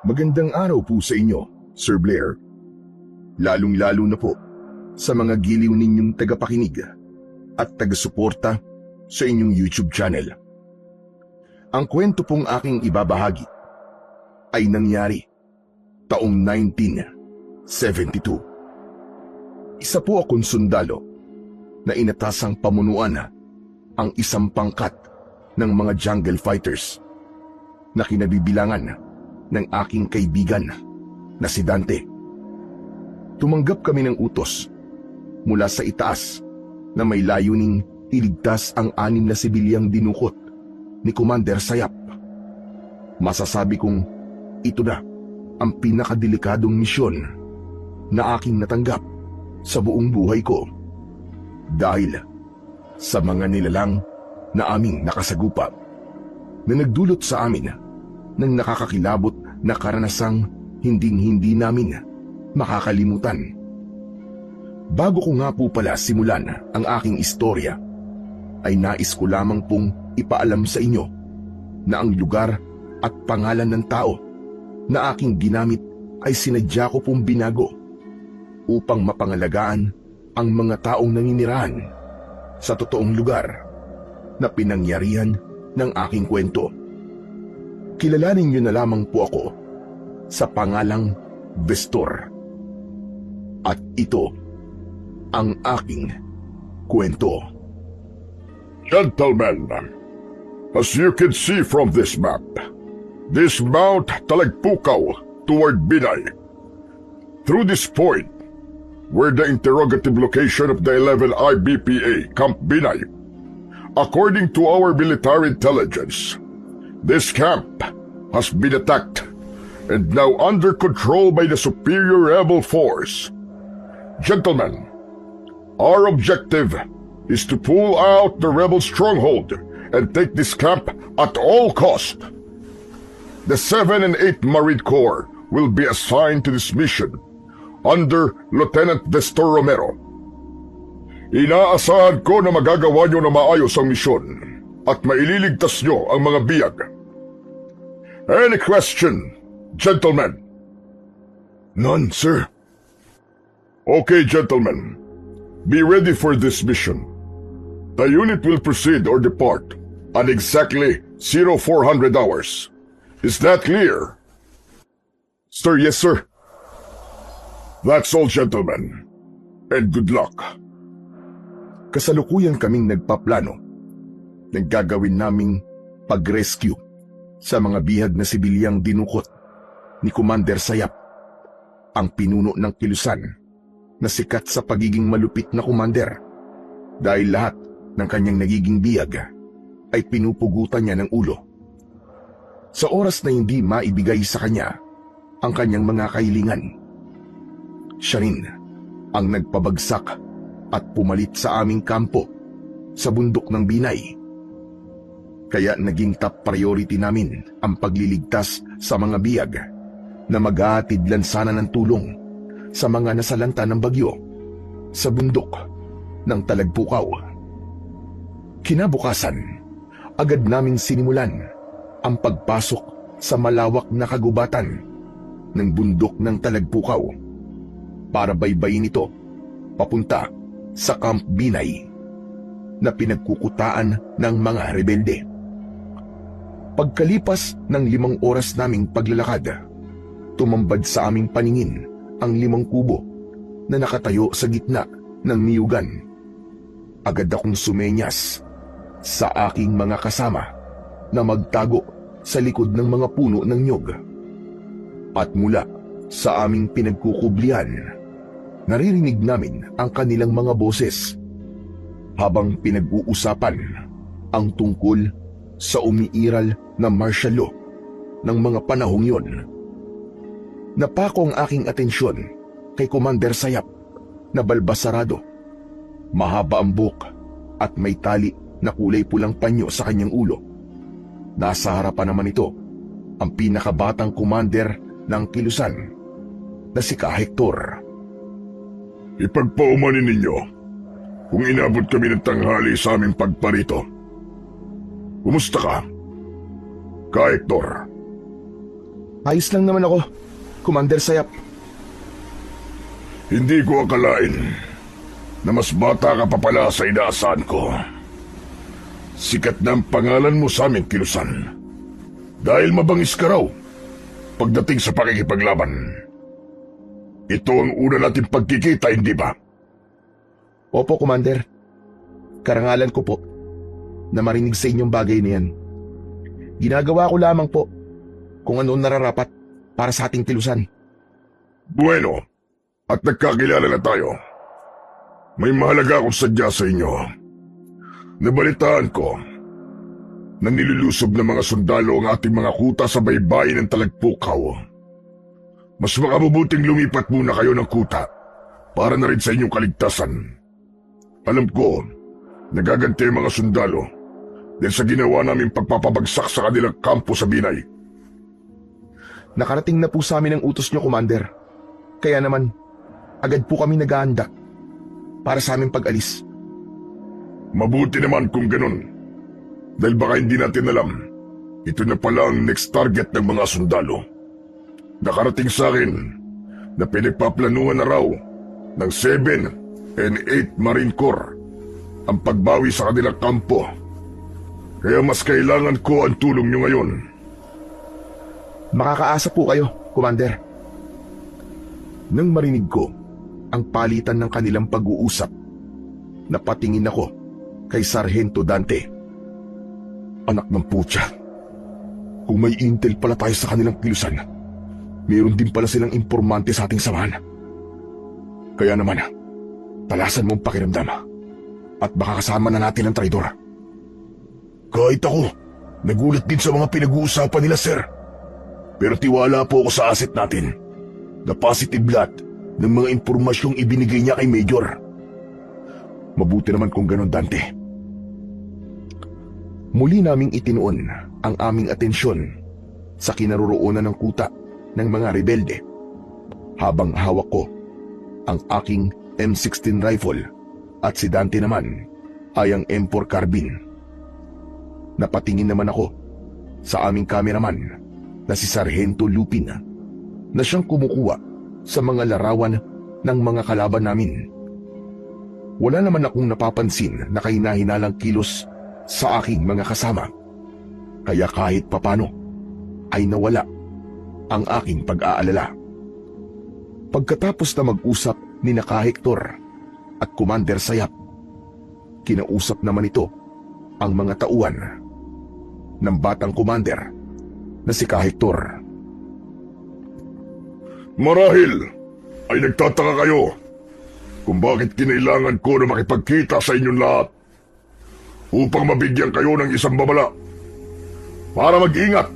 Magandang araw po sa inyo, Sir Blair. Lalong-lalo na po sa mga giliw ninyong tagapakinig at tagasuporta sa inyong YouTube channel. Ang kwento pong aking ibabahagi ay nangyari taong 1972. Isa po akong sundalo na inatasang pamunuan ang isang pangkat ng mga jungle fighters na kinabibilangan ng aking kaibigan na si Dante. Tumanggap kami ng utos mula sa itaas na may layuning iligtas ang 6 na sibilyang dinukot ni Commander Sayap. Masasabi kong ito na ang pinakadelikadong misyon na aking natanggap sa buong buhay ko dahil sa mga nilalang na aming nakasagupa na nagdulot sa amin ng nakakakilabot na karanasang hinding-hindi namin makakalimutan. Bago ko nga po pala simulan ang aking istorya, ay nais ko lamang pong ipaalam sa inyo na ang lugar at pangalan ng tao na aking ginamit ay sinadya ko pong binago upang mapangalagaan ang mga taong naninirahan sa totoong lugar na pinangyarihan ng aking kwento. Kilalanin niyo na lamang po ako sa pangalang Vestor. At ito ang aking kwento. Gentlemen, as you can see from this map, this Mount Talagpukaw toward Binay. Through this point, where the interrogative location of the 11 IBPA Camp Binay, according to our military intelligence, this camp has been attacked and now under control by the superior rebel force. Gentlemen, our objective is to pull out the rebel stronghold and take this camp at all cost. The 7 and 8 Marine Corps will be assigned to this mission under Lieutenant Vestor Romero. Inaasahan ko na magagawa nyo na maayos ang misyon at maililigtas nyo ang mga biyag. Any question, gentlemen? None, sir. Okay, gentlemen. Be ready for this mission. The unit will proceed or depart at exactly 0400 hours. Is that clear? Sir, yes, sir. That's all, gentlemen. And good luck. Kasalukuyan kaming nagpaplano ng gagawin naming pag-rescue sa mga bihag na sibilyang dinukot ni Commander Sayap, ang pinuno ng kilusan na sikat sa pagiging malupit na commander dahil lahat ng kanyang nagiging bihag ay pinupugutan niya ng ulo. Sa oras na hindi maibigay sa kanya ang kanyang mga kahilingan, siya rin ang nagpabagsak at pumalit sa aming kampo sa bundok ng Binay. Kaya naging top priority namin ang pagliligtas sa mga biyag na maghahatid lansana ng tulong sa mga nasalanta ng bagyo sa bundok ng Talagpukaw. Kinabukasan, agad naming sinimulan ang pagpasok sa malawak na kagubatan ng bundok ng Talagpukaw para baybayin ito papunta sa Camp Binay na pinagkukutaan ng mga rebelde. Pagkalipas ng 5 oras naming paglalakad, tumambad sa aming paningin ang 5 kubo na nakatayo sa gitna ng niyugan. Agad akong sumenyas sa aking mga kasama na magtago sa likod ng mga puno ng niyog. At mula sa aming pinagkukublihan, naririnig namin ang kanilang mga boses habang pinag-uusapan ang tungkol sa umiiral na martial law ng mga panahong yon. Napako ang aking atensyon kay Commander Sayap na balbasarado. Mahaba ang buhok at may tali na kulay pulang panyo sa kanyang ulo. Nasa harapan naman ito ang pinakabatang commander ng kilusan na si Ka Hector. Ipagpaumanin ninyo kung inabot kami ng tanghali sa aming pagparito. Kumusta ka, Ka Hector? Ayos lang naman ako, Commander Sayap. Hindi ko akalain na mas bata ka pa pala sa inaasahan ko. Sikat na ang pangalan mo sa aming kilusan. Dahil mabangis ka raw pagdating sa pakikipaglaban. Ito ang una nating pagkikita, hindi ba? Opo, Commander. Karangalan ko po na marinig sa inyong bagay na yan. Ginagawa ko lamang po kung ano nararapat para sa ating kilusan. Bueno, at nagkakilala na tayo. May mahalaga akong sadya sa inyo. Nabalitaan ko na nilulusob ng mga sundalo ang ating mga kuta sa baybayin ng Talagpukaw. Mas makabubuting lumipat muna kayo ng kuta para na rin sa inyong kaligtasan. Alam ko, nagaganti ang mga sundalo dahil sa ginawa namin pagpapabagsak sa kanilang kampo sa Binay. Nakarating na po sa amin ang utos nyo, Commander. Kaya naman, agad po kami naghahanda para sa aming pag-alis. Mabuti naman kung ganun. Dahil baka hindi natin alam, ito na pala ang next target ng mga sundalo. Nakarating sa akin na pinagpaplanuhan na raw ng 7 and 8 Marine Corps ang pagbawi sa kanilang kampo. Kaya mas kailangan ko ang tulong nyo ngayon. Makakaasa po kayo, Commander. Nang marinig ko ang palitan ng kanilang pag-uusap, napatingin ako kay Sargento Dante. Anak ng putya, kung may intel pala tayo sa kanilang kilusan, mayroon din pala silang impormante sa ating samahan. Kaya naman, talasan mong pakiramdam at baka kasama na natin ang traidor. Kahit ako, nagulat din sa mga pinag-uusapan nila, sir. Pero tiwala po ako sa asset natin na positive lahat ng mga impormasyong ibinigay niya kay Major. Mabuti naman kung ganon, Dante. Muli naming itinuon ang aming atensyon sa kinaroroonan ng kuta ng mga rebelde habang hawak ko ang aking M16 rifle at si Dante naman ay ang M4 carbine. Napatingin naman ako sa aming cameraman na si Sargento Lupin na siyang kumukuha sa mga larawan ng mga kalaban namin. Wala naman akong napapansin na kahina-hinalang kilos sa aking mga kasama, kaya kahit papano ay nawala ang aking pag-aalala. Pagkatapos na mag-usap ni Naka Hector at Commander Sayap, kinausap naman ito ang mga tauhan ng batang commander na si Ka Hector. Marahil ay nagtataka kayo kung bakit kinailangan ko na makipagkita sa inyong lahat upang mabigyan kayo ng isang babala para mag-ingat.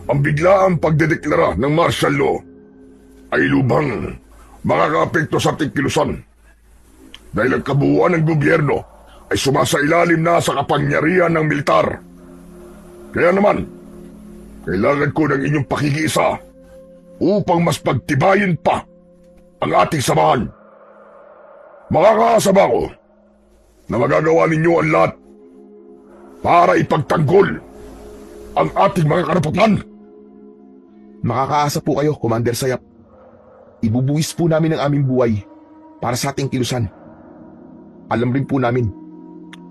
Ang biglaang pagdedeklara ng martial law ay lubhang makakaapekto sa ating kilusan dahil ang kabuuan ng gobyerno ay sumasailalim na sa kapangyarihan ng militar. Kaya naman, kailangan ko ng inyong pakikiisa upang mas pagtibayin pa ang ating samahan. Makakaasa ba ako na magagawa ninyo ang lahat para ipagtanggol ang ating mga karapatan? Makakaasa po kayo, Commander Sayap. Ibubuwis po namin ang aming buhay para sa ating kilusan. Alam rin po namin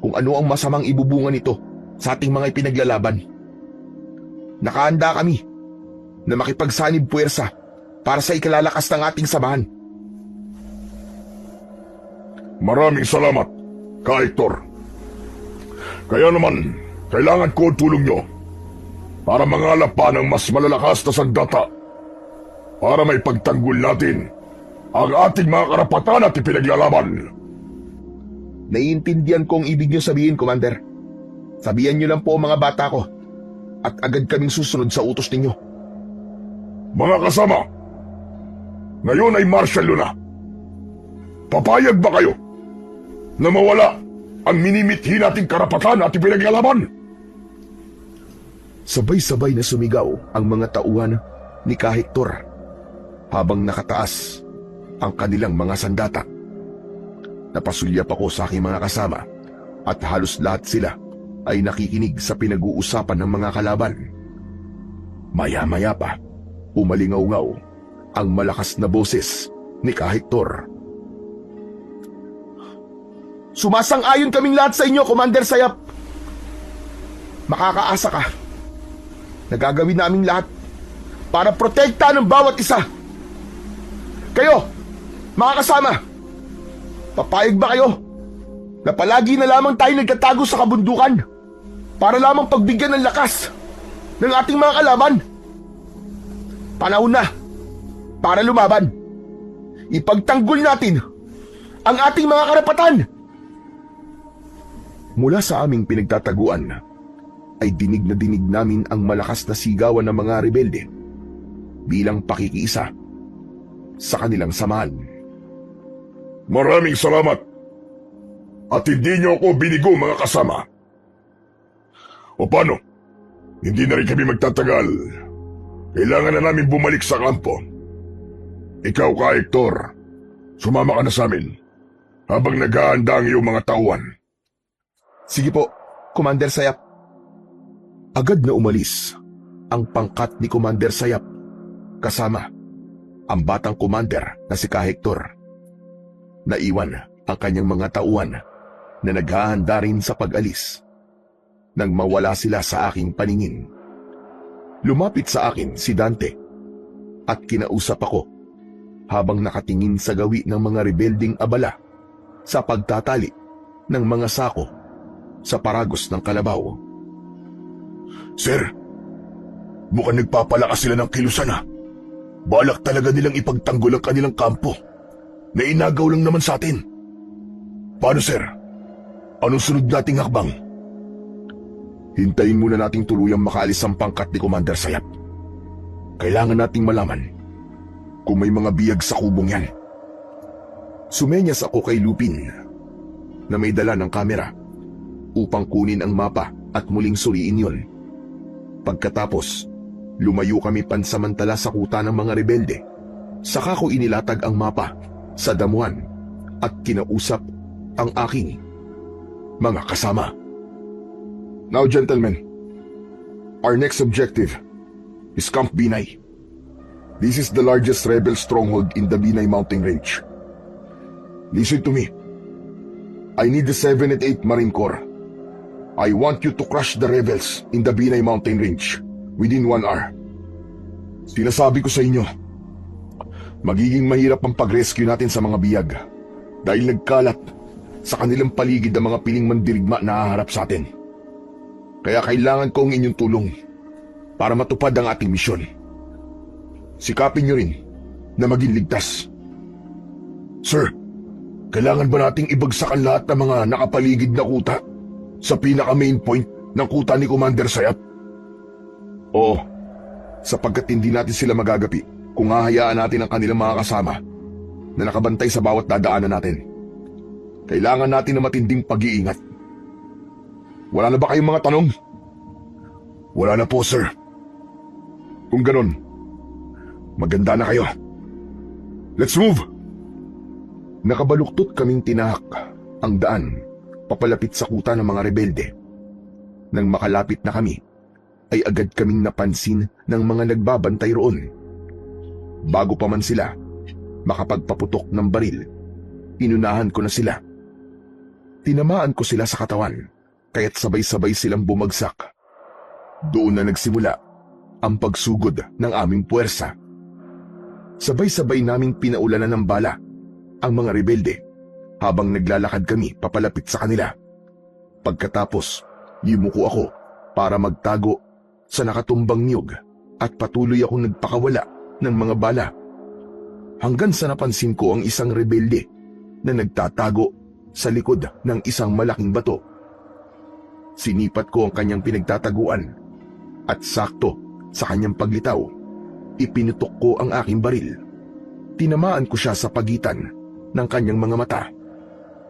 kung ano ang masamang ibubunga nito sa ating mga ipinaglalaban. Nakahanda kami na makipagsanib puwersa para sa ikalalakas ng ating samahan. Maraming salamat, Ka Hector. Kaya naman, kailangan ko ang tulong nyo para mangalap pa ng mas malalakas na sandata para may pagtanggol natin ang ating mga karapatan at ipinaglalaban. Naiintindihan ko ang ibig niyo sabihin, Commander. Sabihan niyo lang po ang mga bata ko at agad kaming susunod sa utos ninyo. Mga kasama, ngayon ay martial law na. Papayag ba kayo na mawala ang minimithi nating karapatan at ipinaglalaban? Sabay-sabay na sumigaw ang mga tauhan ni Ka Hector habang nakataas ang kanilang mga sandata. Napasulyap ako sa aking mga kasama at halos lahat sila ay nakikinig sa pinag-uusapan ng mga kalaban. Maya-maya pa, umalingaw-ngaw ang malakas na boses ni Kahektor. Sumasang-ayon kaming lahat sa inyo, Commander Sayap. Makakaasa ka. Nagagawin namin lahat para protektahan ng bawat isa. Kayo, mga kasama, papayag ba kayo na palagi na lamang tayo nagtatago sa kabundukan para lamang pagbigyan ng lakas ng ating mga kalaban? Panahon na para lumaban. Ipagtanggol natin ang ating mga karapatan. Mula sa aming pinagtataguan ay dinig na dinig namin ang malakas na sigawan ng mga rebelde bilang pakikiisa sa kanilang samahan. Maraming salamat. At hindi niyo ako binigo, mga kasama. O paano? Hindi na rin kami magtatagal. Kailangan na namin bumalik sa kampo. Ikaw, Kahektor, sumama ka na sa amin habang naghahanda ang iyong mga tauhan. Sige po, Commander Sayap. Agad na umalis ang pangkat ni Commander Sayap kasama ang batang commander na si Kahektor. Naiwan ang kanyang mga tauhan na naghahanda rin sa pag-alis. Nang mawala sila sa aking paningin, lumapit sa akin si Dante at kinausap ako habang nakatingin sa gawi ng mga rebelding abala sa pagtatali ng mga sako sa paragos ng kalabaw. Sir, mukhang nagpapalakas sila ng kilusan ha. Balak talaga nilang ipagtanggol ang kanilang kampo na inagaw lang naman sa atin. Paano, sir? Anong sunod nating hakbang? Hintayin muna nating tuluyang makaalis ang pangkat ni Commander Sayap. Kailangan nating malaman kung may mga biyag sa kubong yan. Sumenyas ako kay Lupin na may dala ng kamera upang kunin ang mapa at muling suriin yon. Pagkatapos, lumayo kami pansamantala sa kuta ng mga rebelde. Saka ko inilatag ang mapa sa damuhan at kinausap ang aking mga kasama. Now, gentlemen, our next objective is Camp Binay. This is the largest rebel stronghold in the Binay mountain range. Listen to me. I need the 7 and 8 Marine Corps. I want you to crush the rebels in the Binay mountain range within 1 hour. Sinasabi ko sa inyo, magiging mahirap ang pag-rescue natin sa mga biyag dahil nagkalat sa kanilang paligid ang mga piling mandirigma na haharap sa atin. Kaya kailangan ko ang inyong tulong para matupad ang ating misyon. Sikapin nyo rin na maging ligtas. Sir, kailangan ba nating ibagsakan lahat ng mga nakapaligid na kuta sa pinaka-main point ng kuta ni Commander Sayap? Oo, sapagkat hindi natin sila magagapi kung hahayaan natin ang kanilang mga kasama na nakabantay sa bawat dadaanan natin. Kailangan natin ng matinding pag-iingat. Wala na ba kayong mga tanong? Wala na po, sir. Kung ganon, maganda na kayo. Let's move! Nakabaluktot kaming tinahak ang daan papalapit sa kuta ng mga rebelde. Nang makalapit na kami, ay agad kaming napansin ng mga nagbabantay roon. Bago pa man sila makapagpaputok ng baril, inunahan ko na sila. Tinamaan ko sila sa katawan, kaya't sabay-sabay silang bumagsak. Doon na nagsimula ang pagsugod ng aming puwersa. Sabay-sabay naming pinaulanan ng bala ang mga rebelde habang naglalakad kami papalapit sa kanila. Pagkatapos, yumuko ako para magtago sa nakatumbang niyog at patuloy akong nagpakawala ng mga bala. Hanggang sa napansin ko ang isang rebelde na nagtatago sa likod ng isang malaking bato. Sinipat ko ang kanyang pinagtataguan at sakto sa kanyang paglitaw, ipinutok ko ang aking baril. Tinamaan ko siya sa pagitan ng kanyang mga mata,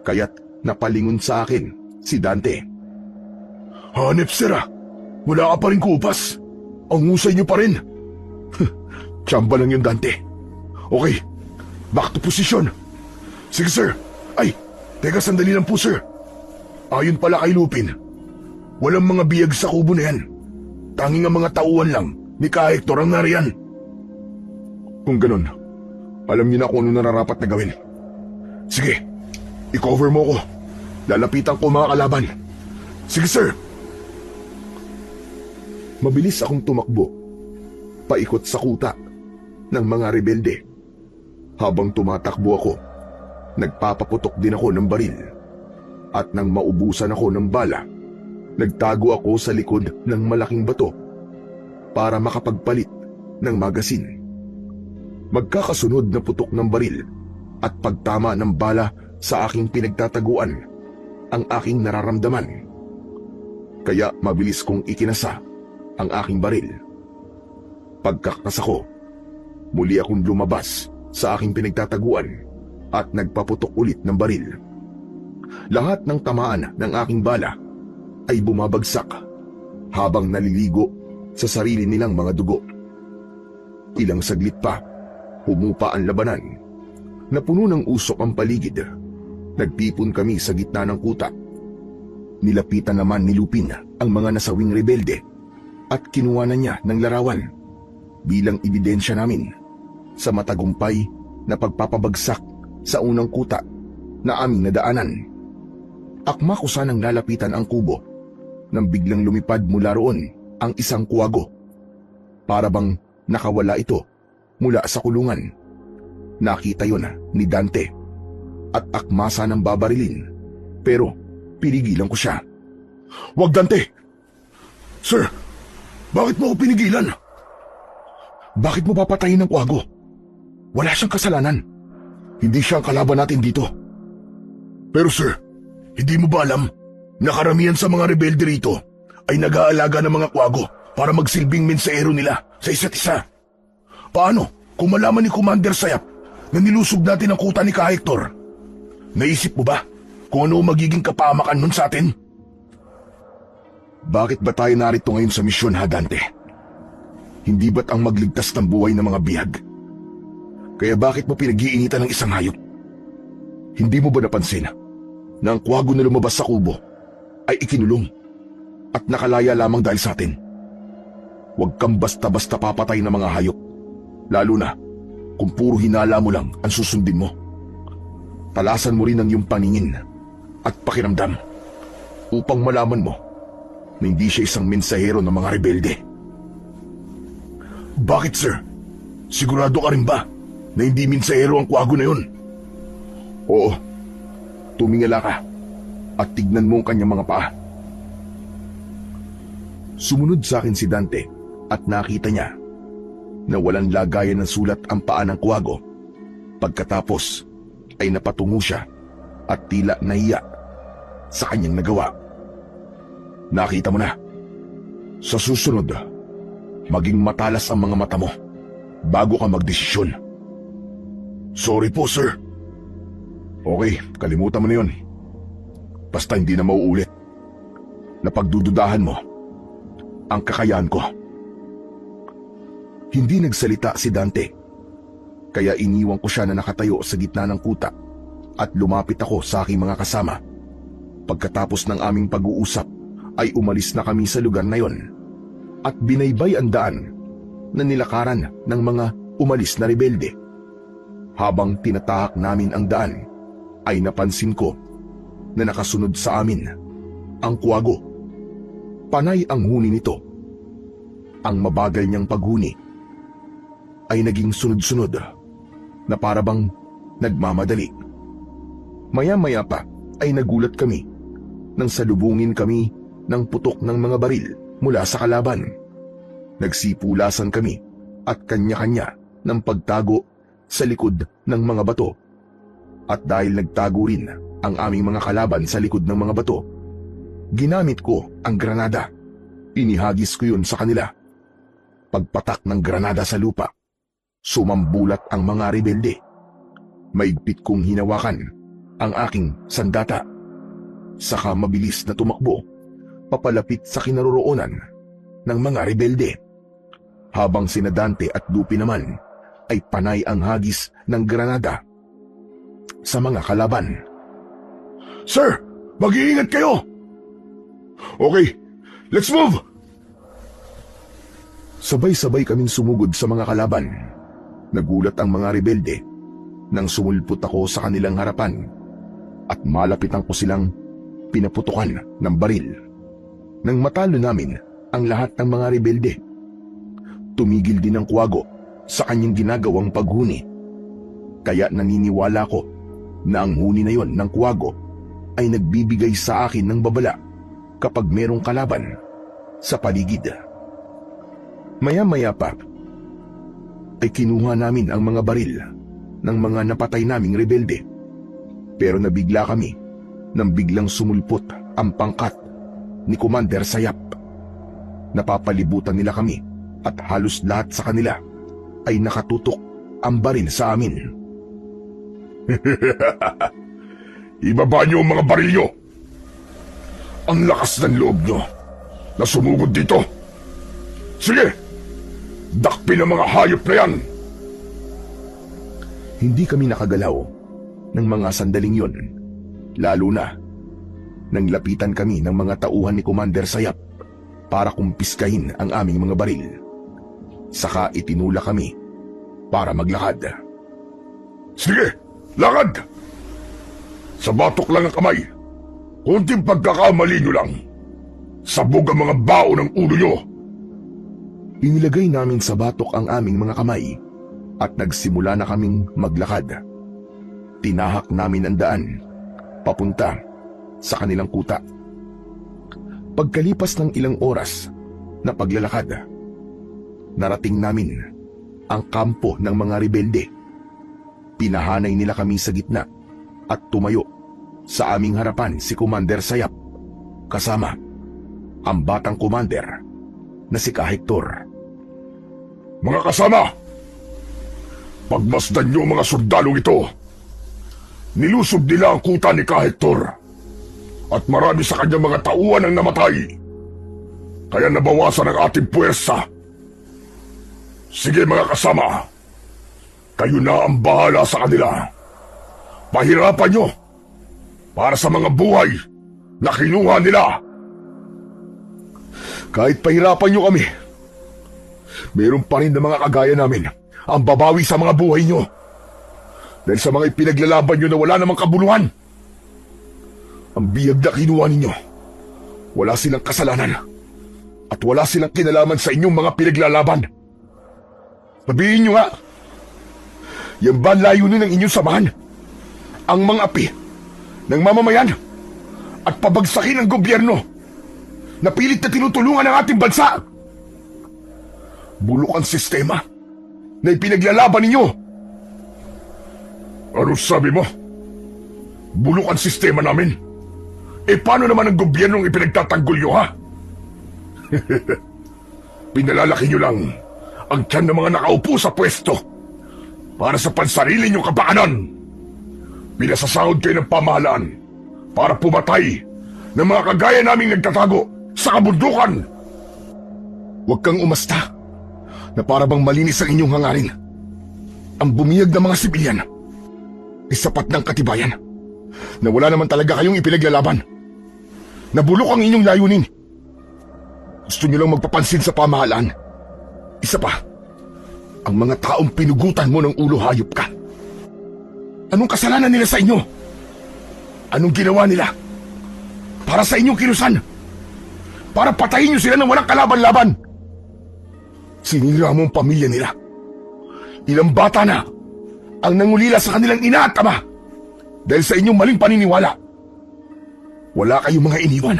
kaya't napalingon sa akin si Dante. Hanep, sir ah. Wala ka pa rin kupas. Ang husay niyo pa rin. Tsamba lang yun, Dante. Okay, back to position. Sige, sir. Ay, teka, sandali lang po, sir. Ayon pala kay Lupin, walang mga biyag sa kubo na yan. Tanging ang mga tauhan lang ni Ka Hector ang nariyan. Kung ganun, alam niyo na kung ano nararapat na gawin. Sige, i-cover mo ko. Lalapitan ko mga kalaban. Sige, sir. Mabilis akong tumakbo, paikot sa kuta ng mga rebelde. Habang tumatakbo ako, nagpapaputok din ako ng baril. At nang maubusan ako ng bala, nagtago ako sa likod ng malaking bato para makapagpalit ng magasin. Magkakasunod na putok ng baril at pagtama ng bala sa aking pinagtataguan ang aking nararamdaman. Kaya mabilis kong ikinasa ang aking baril. Pagkaktas ako, muli akong lumabas sa aking pinagtataguan at nagpaputok ulit ng baril. Lahat ng tamaan ng aking bala ay bumabagsak habang naliligo sa sarili nilang mga dugo. Ilang saglit pa, humupa ang labanan. Napuno ng usok ang paligid. Nagtipon kami sa gitna ng kuta. Nilapitan naman ni Lupin ang mga nasawing rebelde at kinuha na niya ng larawan bilang ebidensya namin sa matagumpay na pagpapabagsak sa unang kuta na aming nadaanan. Akma ko sanang lalapitan ang kubo nang biglang lumipad mula roon ang isang kuwago. Para bang nakawala ito mula sa kulungan. Nakita yon ni Dante at akma sanang babarilin, pero pinigilan ko siya. "Wag, Dante! Sir, bakit mo ako pinigilan? Bakit mo papatayin ng kuwago? Wala siyang kasalanan. Hindi siya ang kalaban natin dito." "Pero sir, hindi mo ba alam na karamihan sa mga rebelde rito ay nag-aalaga ng mga kuwago para magsilbing mensahero nila sa isa't isa? Paano kung malaman ni Commander Sayap na nilusog natin ang kuta ni Ka Hector? Naisip mo ba kung ano magiging kapamakan nun sa atin?" "Bakit ba tayo narito ngayon sa misyon, ha, Dante? Hindi ba't ang magligtas ng buhay ng mga bihag? Kaya bakit mo pinag-iinitan ng isang hayop? Hindi mo ba napansin na ang kuwago na lumabas sa kubo ay ikinulong at nakalaya lamang dahil sa atin? Huwag kang basta-basta papatay ng mga hayop, lalo na kung puro hinala mo lang ang susundin mo. Talasan mo rin ang iyong paningin at pakiramdam upang malaman mo na hindi siya isang mensahero ng mga rebelde." "Bakit, sir? Sigurado ka rin ba na hindi mensahero ang kuwago na yun?" "Oo. Tumingala ka at tignan mo ang kanyang mga paa." Sumunod sa akin si Dante at nakita niya na walang lagayan ng sulat ang paa ng kuwago. Pagkatapos ay napatungo siya at tila nahiya sa kanyang nagawa. "Nakita mo na. Sa susunod, maging matalas ang mga mata mo bago ka magdesisyon." "Sorry po, sir." "Okay, kalimutan mo na yun. Basta hindi na mauulit. Napagdududahan mo ang kakayahan ko." Hindi nagsalita si Dante, kaya iniwan ko siya na nakatayo sa gitna ng kuta at lumapit ako sa aking mga kasama. Pagkatapos ng aming pag-uusap ay umalis na kami sa lugar na yon at binaybay ang daan na nilakaran ng mga umalis na rebelde. Habang tinatahak namin ang daan, ay napansin ko na nakasunod sa amin ang kuwago. Panay ang huni nito. Ang mabagal niyang paghuni ay naging sunod-sunod na parabang nagmamadali. Maya-maya pa ay nagulat kami nang salubungin kami ng putok ng mga baril mula sa kalaban. Nagsipulasan kami at kanya-kanya ng pagtago sa likod ng mga bato. At dahil nagtago rin ang aming mga kalaban sa likod ng mga bato, ginamit ko ang granada. Inihagis ko yun sa kanila. Pagpatak ng granada sa lupa, sumambulat ang mga rebelde. Maigpit kong hinawakan ang aking sandata. Saka mabilis na tumakbo papalapit sa kinaroroonan ng mga rebelde. Habang sina Dante at Lupi naman ay panay ang hagis ng granada sa mga kalaban. "Sir, mag-iingat kayo!" "Okay, let's move!" Sabay-sabay kaming sumugod sa mga kalaban. Nagulat ang mga rebelde nang sumulpot ako sa kanilang harapan at malapitan ko silang pinaputukan ng baril. Nang matalo namin ang lahat ng mga rebelde, tumigil din ang Kuwago sa kanyang ginagawang paghuni. Kaya naniniwala ko na ang huni na yon ng Kuwago ay nagbibigay sa akin ng babala kapag merong kalaban sa paligid. Maya-maya pa ay kinuha namin ang mga baril ng mga napatay naming rebelde. Pero nabigla kami nang biglang sumulpot ang pangkat ni Commander Sayap. Napapalibutan nila kami at halos lahat sa kanila ay nakatutok ang baril sa amin. Ibaba niyo ang mga baril niyo. Ang lakas ng loob niyo na sumugod dito. Sige, dakpin ang mga hayop na yan. Hindi kami nakagalaw ng mga sandaling yon, lalo na nang lapitan kami ng mga tauhan ni Commander Sayap para kumpiskahin ang aming mga baril. Saka itinula kami para maglakad. Sige, lakad! Sa batok lang ang kamay. Kunting pagkakamali nyo lang. Sabog ang mga bao ng ulo nyo. Inilagay namin sa batok ang aming mga kamay at nagsimula na kaming maglakad. Tinahak namin ang daan papunta sa kanilang kuta. Pagkalipas ng ilang oras na paglalakad, narating namin ang kampo ng mga rebelde. Pinahanay nila kami sa gitna at tumayo sa aming harapan si Commander Sayap kasama ang batang commander na si Kahektor. Mga kasama, pagmasdan niyo ang mga sundalong ito. Nilusob nila ang kuta ni Kahektor at marami sa kanyang mga tauhan ang namatay. Kaya nabawasan ang ating puwersa. Sige mga kasama, kayo na ang bahala sa kanila. Pahirapan nyo para sa mga buhay na kinuha nila. Kahit pahirapan nyo kami, meron pa rin na mga kagaya namin ang babawi sa mga buhay nyo. Dahil sa mga ipinaglalaban nyo na wala namang kabuluhan. Ang biyag na kinuha ninyo, wala silang kasalanan at wala silang kinalaman sa inyong mga pinaglalaban. Sabihin nyo nga, yan ba layunin ng inyong samahan? Ang mga api ng mamamayan at pabagsakin ng gobyerno na pilit na tinutulungan ang ating bansa? Bulok ang sistema na ipinaglalaban ninyo. Ano sabi mo? Bulok ang sistema namin. Paano naman ang gobyernong ipinagtatanggol nyo, ha? Pinalalaki nyo lang ang tiyan ng mga nakaupo sa pwesto para sa pansarili nyong kapakanan. Pinasasahod kayo ng pamahalaan para pumatay ng mga kagaya naming nagtatago sa kabundukan. Huwag kang umasta na para bang malinis ang inyong hangarin. Ang bumiyag ng mga sibilyan ay sapat ng katibayan na wala naman talaga kayong ipinaglalaban. Nabulok ang inyong layunin. Gusto nyo lang magpapansin sa pamahalaan. Isa pa, ang mga taong pinugutan mo ng ulo, hayop ka. Anong kasalanan nila sa inyo? Anong ginawa nila para sa inyong kilusan? Para patayin nyo sila ng walang kalaban-laban? Sinira mo ang pamilya nila. Ilang bata na ang nangulila sa kanilang ina at ama dahil sa inyong maling paniniwala. Wala kayong mga iniwan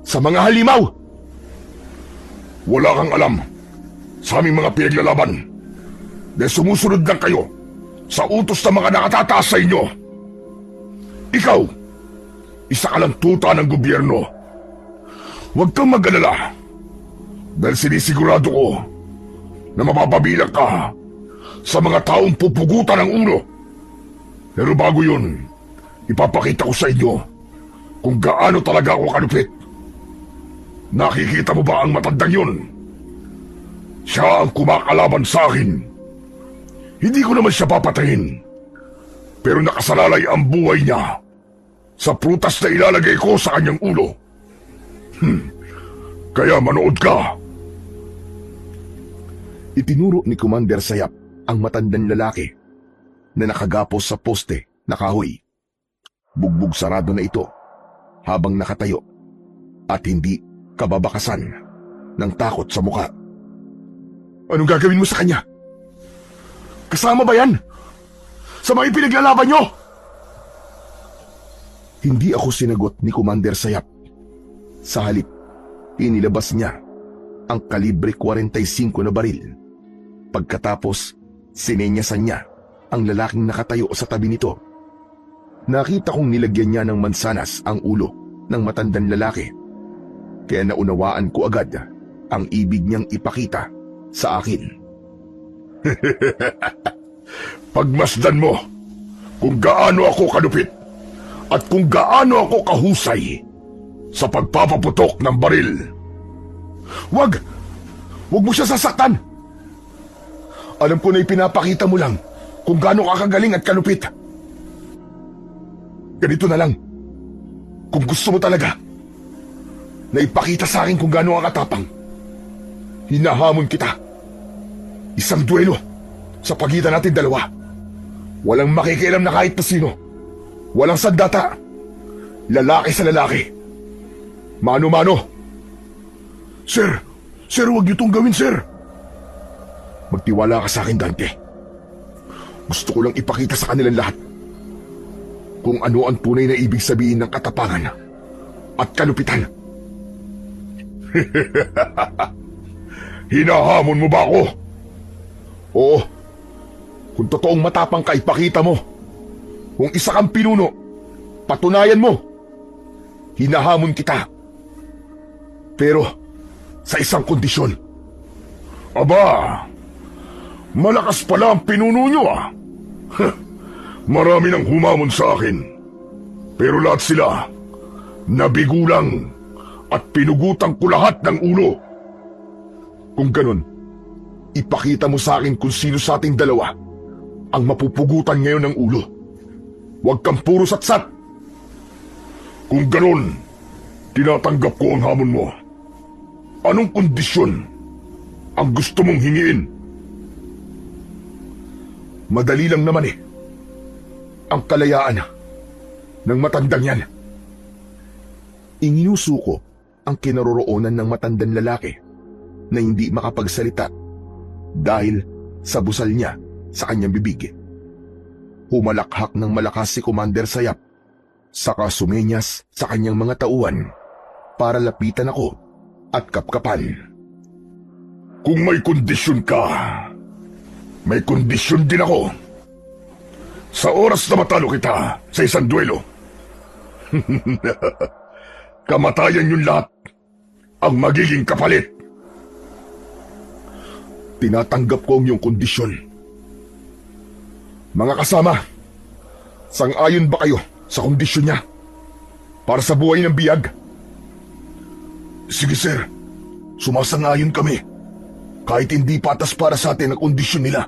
sa mga halimaw. Wala kang alam sa aming mga pinaglalaban dahil sumusunod lang kayo sa utos ng mga nakatataas sa inyo. Ikaw, isa ka lang tuta ng gobyerno. Huwag kang mag-alala dahil sinisigurado ko na mapapabilang ka sa mga taong pupugutan ng ulo. Pero bago yun, ipapakita ko sa inyo kung gaano talaga ako kalupit. Nakikita mo ba ang matandang yun? Siya ang kumakalaban sa akin. Hindi ko naman siya papatayin. Pero nakasalalay ang buhay niya sa prutas na ilalagay ko sa kanyang ulo. Kaya manood ka. Itinuro ni Commander Sayap ang matandang lalaki na nakagapos sa poste na kahoy. Bugbog sarado na ito habang nakatayo at hindi kababakasan ng takot sa muka. Anong gagawin mo sa kanya? Kasama ba yan? Sa mga ipinaglalaban nyo? Hindi ako sinagot ni Commander Sayap. Sa halip, inilabas niya ang kalibre 45 na baril. Pagkatapos, sinenyasan niya ang lalaking nakatayo sa tabi nito. Nakita kong nilagyan niya ng mansanas ang ulo ng matandang lalaki. Kaya naunawaan ko agad ang ibig niyang ipakita sa akin. Pagmasdan mo kung gaano ako kalupit at kung gaano ako kahusay sa pagpapaputok ng baril. Wag! Wag mo siya sasaktan! Alam ko na ipinapakita mo lang kung gaano ka kagaling at kalupit. Ganito na lang. Kung gusto mo talaga na ipakita sa akin kung gaano ka katapang, hinahamon kita. Isang duelo sa pagitan natin dalawa. Walang makikialam na kahit na sino. Walang sandata. Lalaki sa lalaki. Mano-mano. Sir! Sir, huwag niyo itong gawin, sir! Magtiwala ka sa akin, Dante. Gusto ko lang ipakita sa kanilang lahat kung ano ang tunay na ibig sabihin ng katapangan at kalupitan. Hinahamon mo ba ako? Oo. Kung totoong matapang ka, ipakita mo. Kung isa kang pinuno, patunayan mo. Hinahamon kita. Pero sa isang kondisyon. Aba, malakas pala ang pinuno nyo ah. Marami nang humamon sa akin. Pero lahat sila nabigulang at pinugutan ko lahat ng ulo. Kung ganun, ipakita mo sa akin kung sino sa ating dalawa ang mapupugutan ngayon ng ulo. Huwag kang puro satsat. Kung ganun, tinatanggap ko ang hamon mo. Anong kondisyon ang gusto mong hingiin? Madali lang naman eh. Ang kalayaan ng matandang yan. Inginuso ko ang kinaroroonan ng matandang lalaki na hindi makapagsalita dahil sa busal niya sa kanyang bibig. Humalakhak ng malakas si Commander Sayap, saka sumenyas sa kanyang mga tauhan para lapitan ako at kapkapan. Kung may kondisyon ka, may kondisyon din ako. Sa oras na matalo kita sa isang duelo, kamatayan yung lahat ang magiging kapalit. Tinatanggap ko ang iyong kondisyon. Mga kasama, sang-ayon ba kayo sa kondisyon niya para sa buhay ng biyag? Sige sir, sumasang-ayon kami. Kahit hindi patas para sa atin ang kondisyon nila.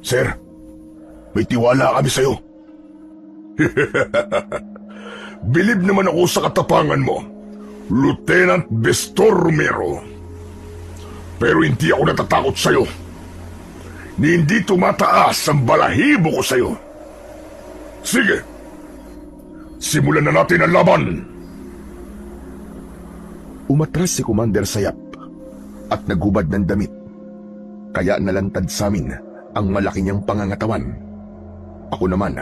Sir, may tiwala kami sa'yo. Bilib naman ako sa katapangan mo, Lieutenant Bestor Romero. Pero hindi ako natatakot sa'yo. Ni hindi tumataas ang balahibo ko sa'yo. Sige, simulan na natin ang laban. Umatras si Commander Sayap at naghubad ng damit. Kaya nalantad sa amin ang malaki niyang pangangatawan. Ako naman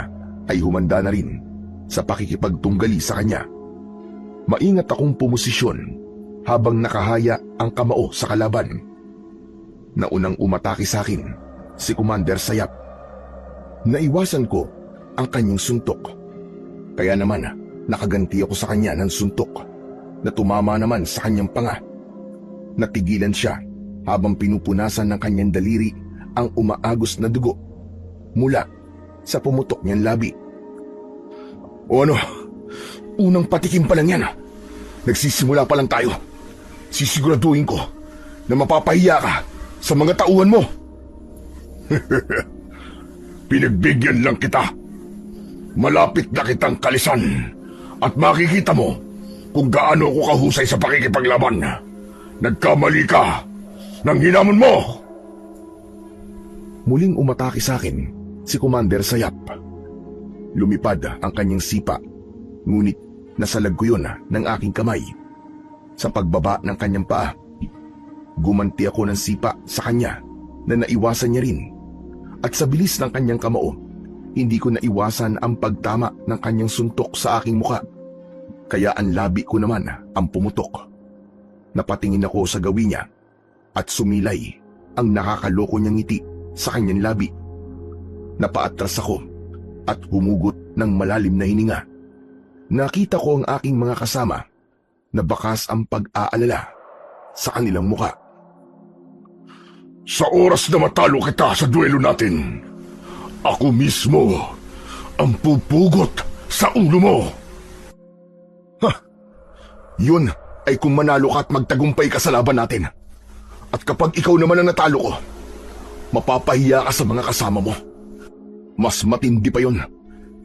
ay humanda na rin sa pakikipagtunggali sa kanya. Maingat akong pumosisyon habang nakahaya ang kamao sa kalaban. Naunang umatake sa akin si Commander Sayap. Naiwasan ko ang kanyang suntok. Kaya naman nakaganti ako sa kanya ng suntok na tumama naman sa kanyang panga. Natigilan siya habang pinupunasan ng kanyang daliri ang umaagos na dugo mula sa pumutok niyang labi. O ano, unang patikim pa lang yan. Nagsisimula pa lang tayo. Sisiguraduhin ko na mapapahiya ka sa mga tauhan mo. Pinagbigyan lang kita. Malapit na kitang kalisan at makikita mo kung gaano ako kahusay sa pakikipaglaban. Nagkamali ka nang hinamon mo. Muling umatake sa akin si Commander Sayap. Lumipad ang kanyang sipa, ngunit nasalag ko yun ng aking kamay. Sa pagbaba ng kanyang paa, gumanti ako ng sipa sa kanya na naiwasan niya rin. At sa bilis ng kanyang kamao, hindi ko naiwasan ang pagtama ng kanyang suntok sa aking muka. Kaya ang labi ko naman ang pumutok. Napatingin ako sa gawi niya at sumilay ang nakakaloko niyang ngiti sa kanyang labi. Napaatras ako at humugot ng malalim na hininga. Nakita ko ang aking mga kasama na bakas ang pag-aalala sa kanilang muka. Sa oras na matalo kita sa duelo natin, ako mismo ang pupugot sa ulo mo. Yun ay kung manalo ka at magtagumpay ka sa laban natin. At kapag ikaw naman ang natalo ko, mapapahiya ka sa mga kasama mo. Mas matindi pa yun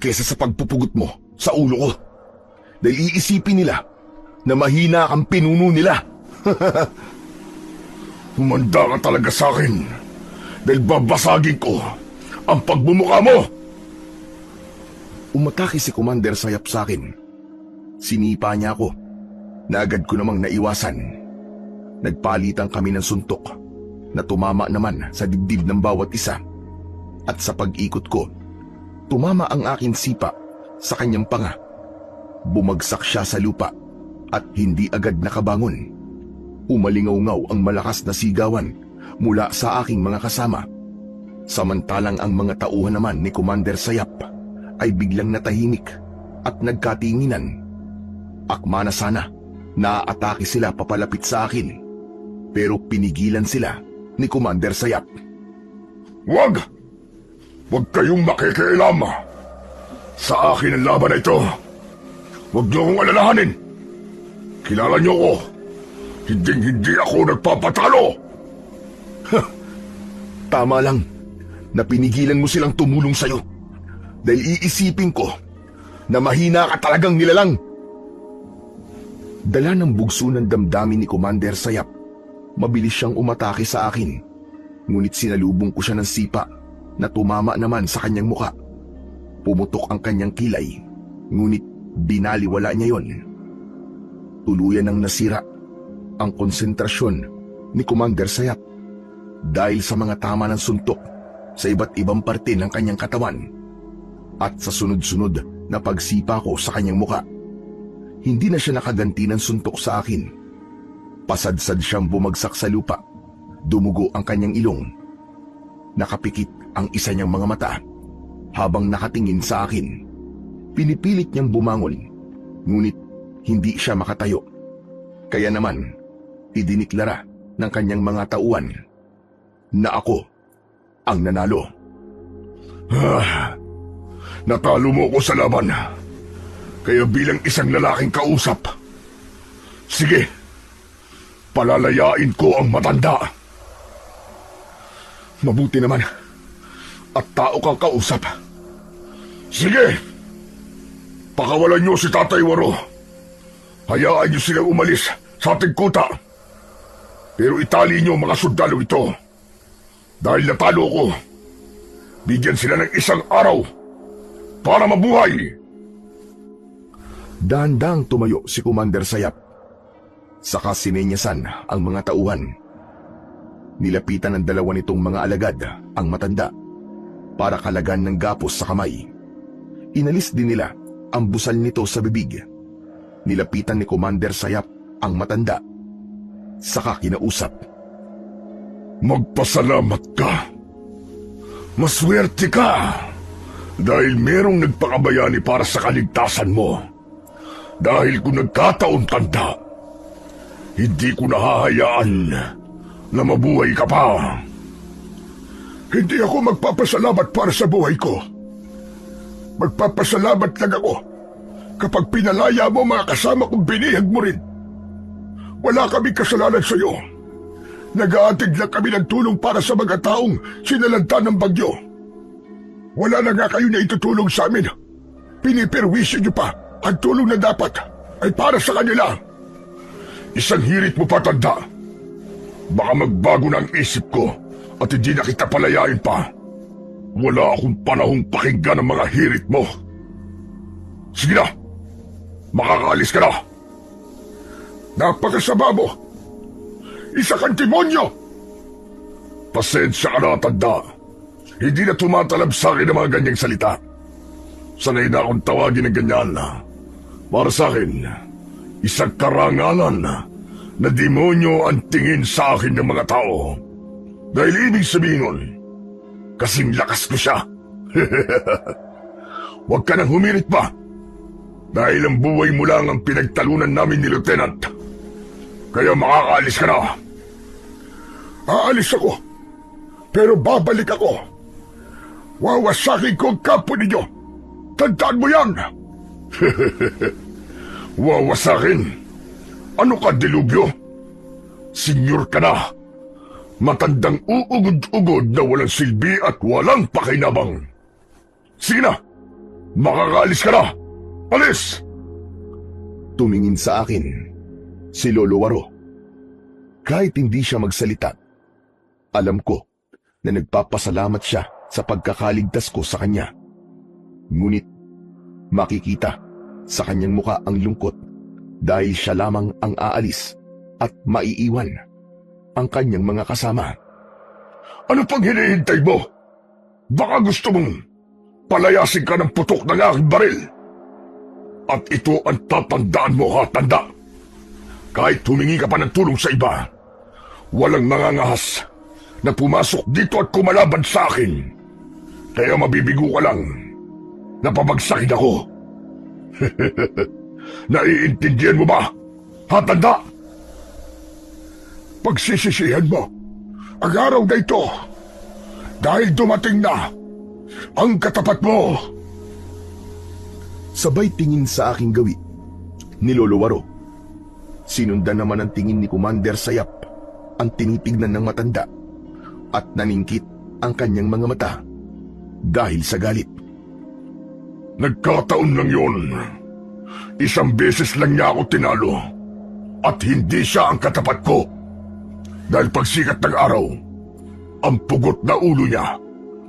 kaysa sa pagpupugot mo sa ulo ko. Dahil iisipin nila na mahina kang pinuno nila. Humanda ka talaga sa akin dahil babasagin ko ang pagbumuka mo. Umatake si Commander Sayap sa akin. Sinipa niya ako na agad ko namang naiwasan. Nagpalitan kami ng suntok na tumama naman sa dibdib ng bawat isa. At sa pag-ikot ko, tumama ang aking sipa sa kanyang panga. Bumagsak siya sa lupa at hindi agad nakabangon. Umalingaw-ngaw ang malakas na sigawan mula sa aking mga kasama. Samantalang ang mga tauhan naman ni Commander Sayap ay biglang natahimik at nagkatinginan. Akma na sana naaatake sila papalapit sa akin, pero pinigilan sila ni Commander Sayap. Wag! Huwag kayong makikialam. Sa akin ang laban na ito. Huwag niyo akong alalahanin. Kilala niyo ko. Hindi ako nagpapatalo. Tama lang na pinigilan mo silang tumulong sa'yo. Dahil iisipin ko na mahina ka talagang nilalang. Dala ng bugso ng damdamin ni Commander Sayap, mabilis siyang umatake sa akin. Ngunit sinalubong ko siya ng sipa na tumama naman sa kanyang muka. Pumutok ang kanyang kilay, ngunit binaliwala niya yon. Tuluyan nang nasira ang konsentrasyon ni Commander Sayap dahil sa mga tama ng suntok sa iba't ibang parte ng kanyang katawan at sa sunod-sunod na pagsipa ko sa kanyang muka. Hindi na siya nakaganti ng suntok sa akin. Pasadsad siyang bumagsak sa lupa. Dumugo ang kanyang ilong. Nakapikit ang isa niyang mga mata habang nakatingin sa akin. Pinipilit niyang bumangon, ngunit hindi siya makatayo. Kaya naman, idiniklara ng kanyang mga tauhan na ako ang nanalo. Natalo mo ko sa laban. Kaya bilang isang lalaking kausap, sige, palalayain ko ang matanda. Mabuti naman at tao kang kausap. Sige, pakawalan niyo si Tatay Waro. Hayaan niyo silang umalis sa ating kuta. Pero itali niyo mga sundalo ito. Dahil natalo ko, bigyan sila ng isang araw para mabuhay. Dahan-dahang tumayo si Commander Sayap. Saka sinenyasan ang mga tauhan. Nilapitan ng dalawa nitong mga alagad ang matanda para kalagan ng gapos sa kamay. Inalis din nila ang busal nito sa bibig. Nilapitan ni Commander Sayap ang matanda. Saka kinausap. Magpasalamat ka. Maswerte ka. Dahil merong nagpakabayani para sa kaligtasan mo. Dahil kung nagkataon tanda, hindi ko nahahayaan na mabuhay ka pa. Hindi ako magpapasalamat para sa buhay ko. Magpapasalamat lang ako kapag pinalaya mo mga kasama kong binihag mo rin. Wala kaming kasalanan sa iyo. Nag-aatid lang kami ng tulong para sa mga taong sinalanta ng bagyo. Wala na nga kayo na itutulong sa amin. Piniperwisyo niyo pa ang tulong na dapat ay para sa kanila. Isang hirit mo pa, tanda. Baka magbago na ang isip ko at hindi na kita palayain pa. Wala akong panahong pakinggan ang mga hirit mo. Sige na, makakaalis ka na. Napakasama mo. Isa kang demonyo. Pasensya ka na, tanda. Hindi na tumatalab sa akin ang mga ganyang salita. Sanay na akong tawagin ng ganyan. Para sa akin, isang karangalan na demonyo ang tingin sa akin ng mga tao. Dahil ibig sabihin nun, kasing lakas ko siya. Huwag ka nang humirit pa. Dahil ang buhay mo lang ang pinagtalunan namin ni Lieutenant. Kaya makakaalis ka na. Aalis ako. Pero babalik ako. Wawasakin ko ang kampo ninyo. Tandaan mo yan. Wawasakin? Ano ka, Delubyo? Senyor ka na. Matandang uugod-ugod na walang silbi at walang pakinabang. Sige na, makakaalis ka na. Alis! Tumingin sa akin si Lolo Waro. Kahit hindi siya magsalita, alam ko na nagpapasalamat siya sa pagkakaligtas ko sa kanya. Ngunit makikita sa kanyang muka ang lungkot dahil siya lamang ang aalis at maiiwan ang kanyang mga kasama. Ano pang hinihintay mo? Baka gusto mong palayasin ka ng putok ng aking baril. At ito ang tatandaan mo, ha, tanda. Kahit humingi ka pa ng tulong sa iba, walang mangangahas na pumasok dito at kumalaban sa akin. Kaya mabibigo ka lang na pabagsakin ako. Naiintindihan mo ba, ha, tanda? Pagsisisihan mo ang araw na ito dahil dumating na ang katapat mo. Sabay tingin sa aking gawi ni Lolo Waro. Sinundan naman ang tingin ni Commander Sayap ang tinitignan ng matanda at naningkit ang kanyang mga mata dahil sa galit. Nagkataon lang yun. Isang beses lang niya ako tinalo at hindi siya ang katapat ko. Dahil pagsikat ng araw, ang pugot na ulo niya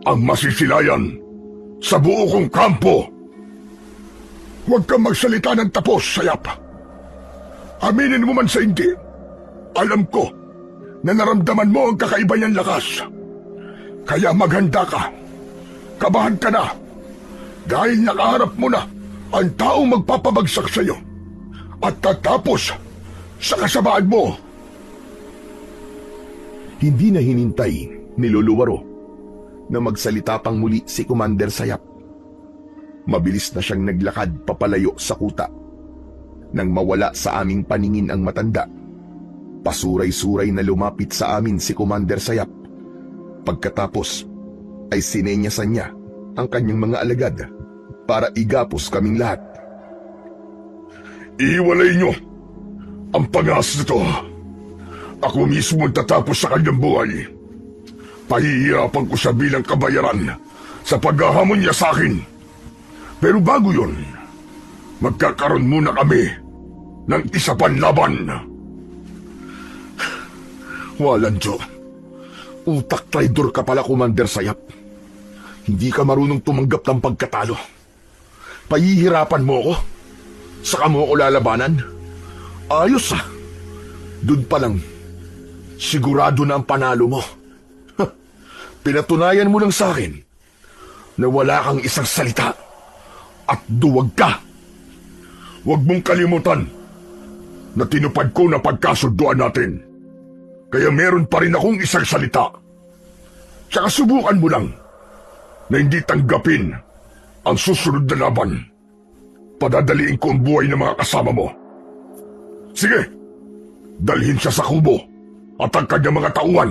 ang masisilayan sa buo kong kampo. Huwag kang magsalita ng tapos, Sayap. Aminin mo man sa hindi, alam ko na naramdaman mo ang kakaiba niyang lakas. Kaya maghanda ka. Kabahan ka na. Dahil nakaharap mo na ang taong magpapabagsak sa iyo at tatapos sa kasamaan mo. Hindi na hinintay ni Lolo Waro na magsalita pang muli si Commander Sayap. Mabilis na siyang naglakad papalayo sa kuta. Nang mawala sa aming paningin ang matanda, pasuray-suray na lumapit sa amin si Commander Sayap. Pagkatapos ay sinenyasan niya ang kanyang mga alagad para igapos kaming lahat. Iwalay niyo ang pangas nito. Ako mismo ang tatapos sa kanyang buhay. Pahihirapan ko siya bilang kabayaran sa paghahamon niya sa akin. Pero bago yun, magkakaroon muna kami ng isa pang laban. Walang Diyo. Utak traidor ka pala, Commander Sayap. Hindi ka marunong tumanggap ng pagkatalo. Pahihirapan mo ako. Saka mo ako lalabanan. Ayos ah. Doon pa lang, sigurado na ang panalo mo. Pinatunayan mo lang sa akin na wala kang isang salita at duwag ka. Huwag mong kalimutan na tinupad ko na pagkasunduan natin. Kaya meron pa rin akong isang salita. Tsaka subukan mo lang na hindi tanggapin ang susunod na laban. Padadaliin ko ang buhay ng mga kasama mo. Sige, dalhin siya sa kubo at ang kanyang mga tauhan.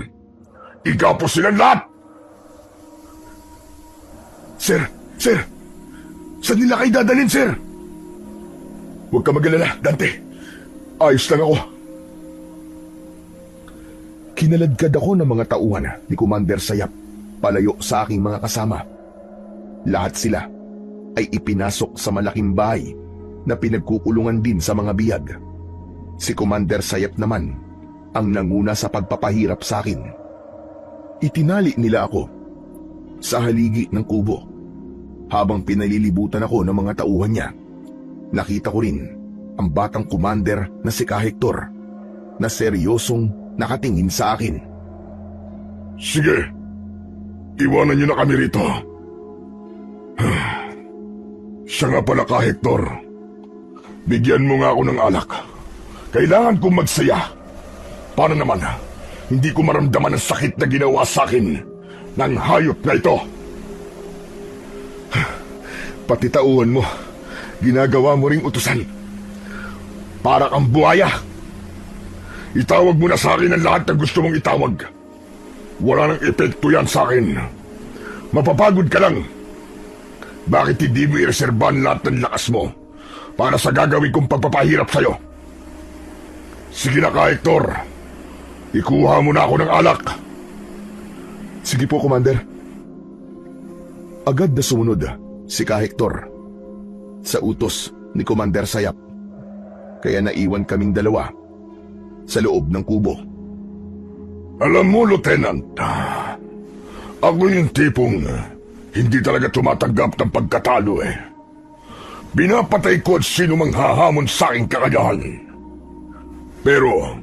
Igapos silang lahat. Sir, saan nila kayo dadalhin, sir? Huwag ka mag-alala, Dante. Ayos lang ako. Kinaladkad ako ng mga tauhan ni Commander Sayap palayo sa aking mga kasama. Lahat sila ay ipinasok sa malaking bahay na pinagkukulungan din sa mga biyag. Si Commander Sayap naman ang nanguna sa pagpapahirap sa akin. Itinali nila ako sa haligi ng kubo. Habang pinalilibutan ako ng mga tauhan niya, nakita ko rin ang batang commander na si Hector na seryosong nakatingin sa akin. Sige, iwanan niyo na kami rito. Siya nga pala Hector. Bigyan mo nga ako ng alak. Kailangan kong magsaya. Para naman, hindi ko maramdaman ang sakit na ginawa sa akin ng hayop na ito. Pati tauhan mo, ginagawa mo ring utusan. Para kang buhaya. Itawag mo na sa akin ang lahat ng gusto mong itawag. Wala nang epekto yan sa akin. Mapapagod ka lang. Bakit hindi mo ireserbahan lahat ng lakas mo para sa gagawin kong pagpapahirap sa'yo? Sige na Hector. Ikuha mo na ako ng alak. Sige po, Commander. Agad na sumunod si Hector sa utos ni Commander Sayap. Kaya naiwan kaming dalawa sa loob ng kubo. Alam mo, Lieutenant, ako yung tipong hindi talaga tumatanggap ng pagkatalo eh. Binapatay ko at sino mang hahamon sa aking kakayahan. Pero,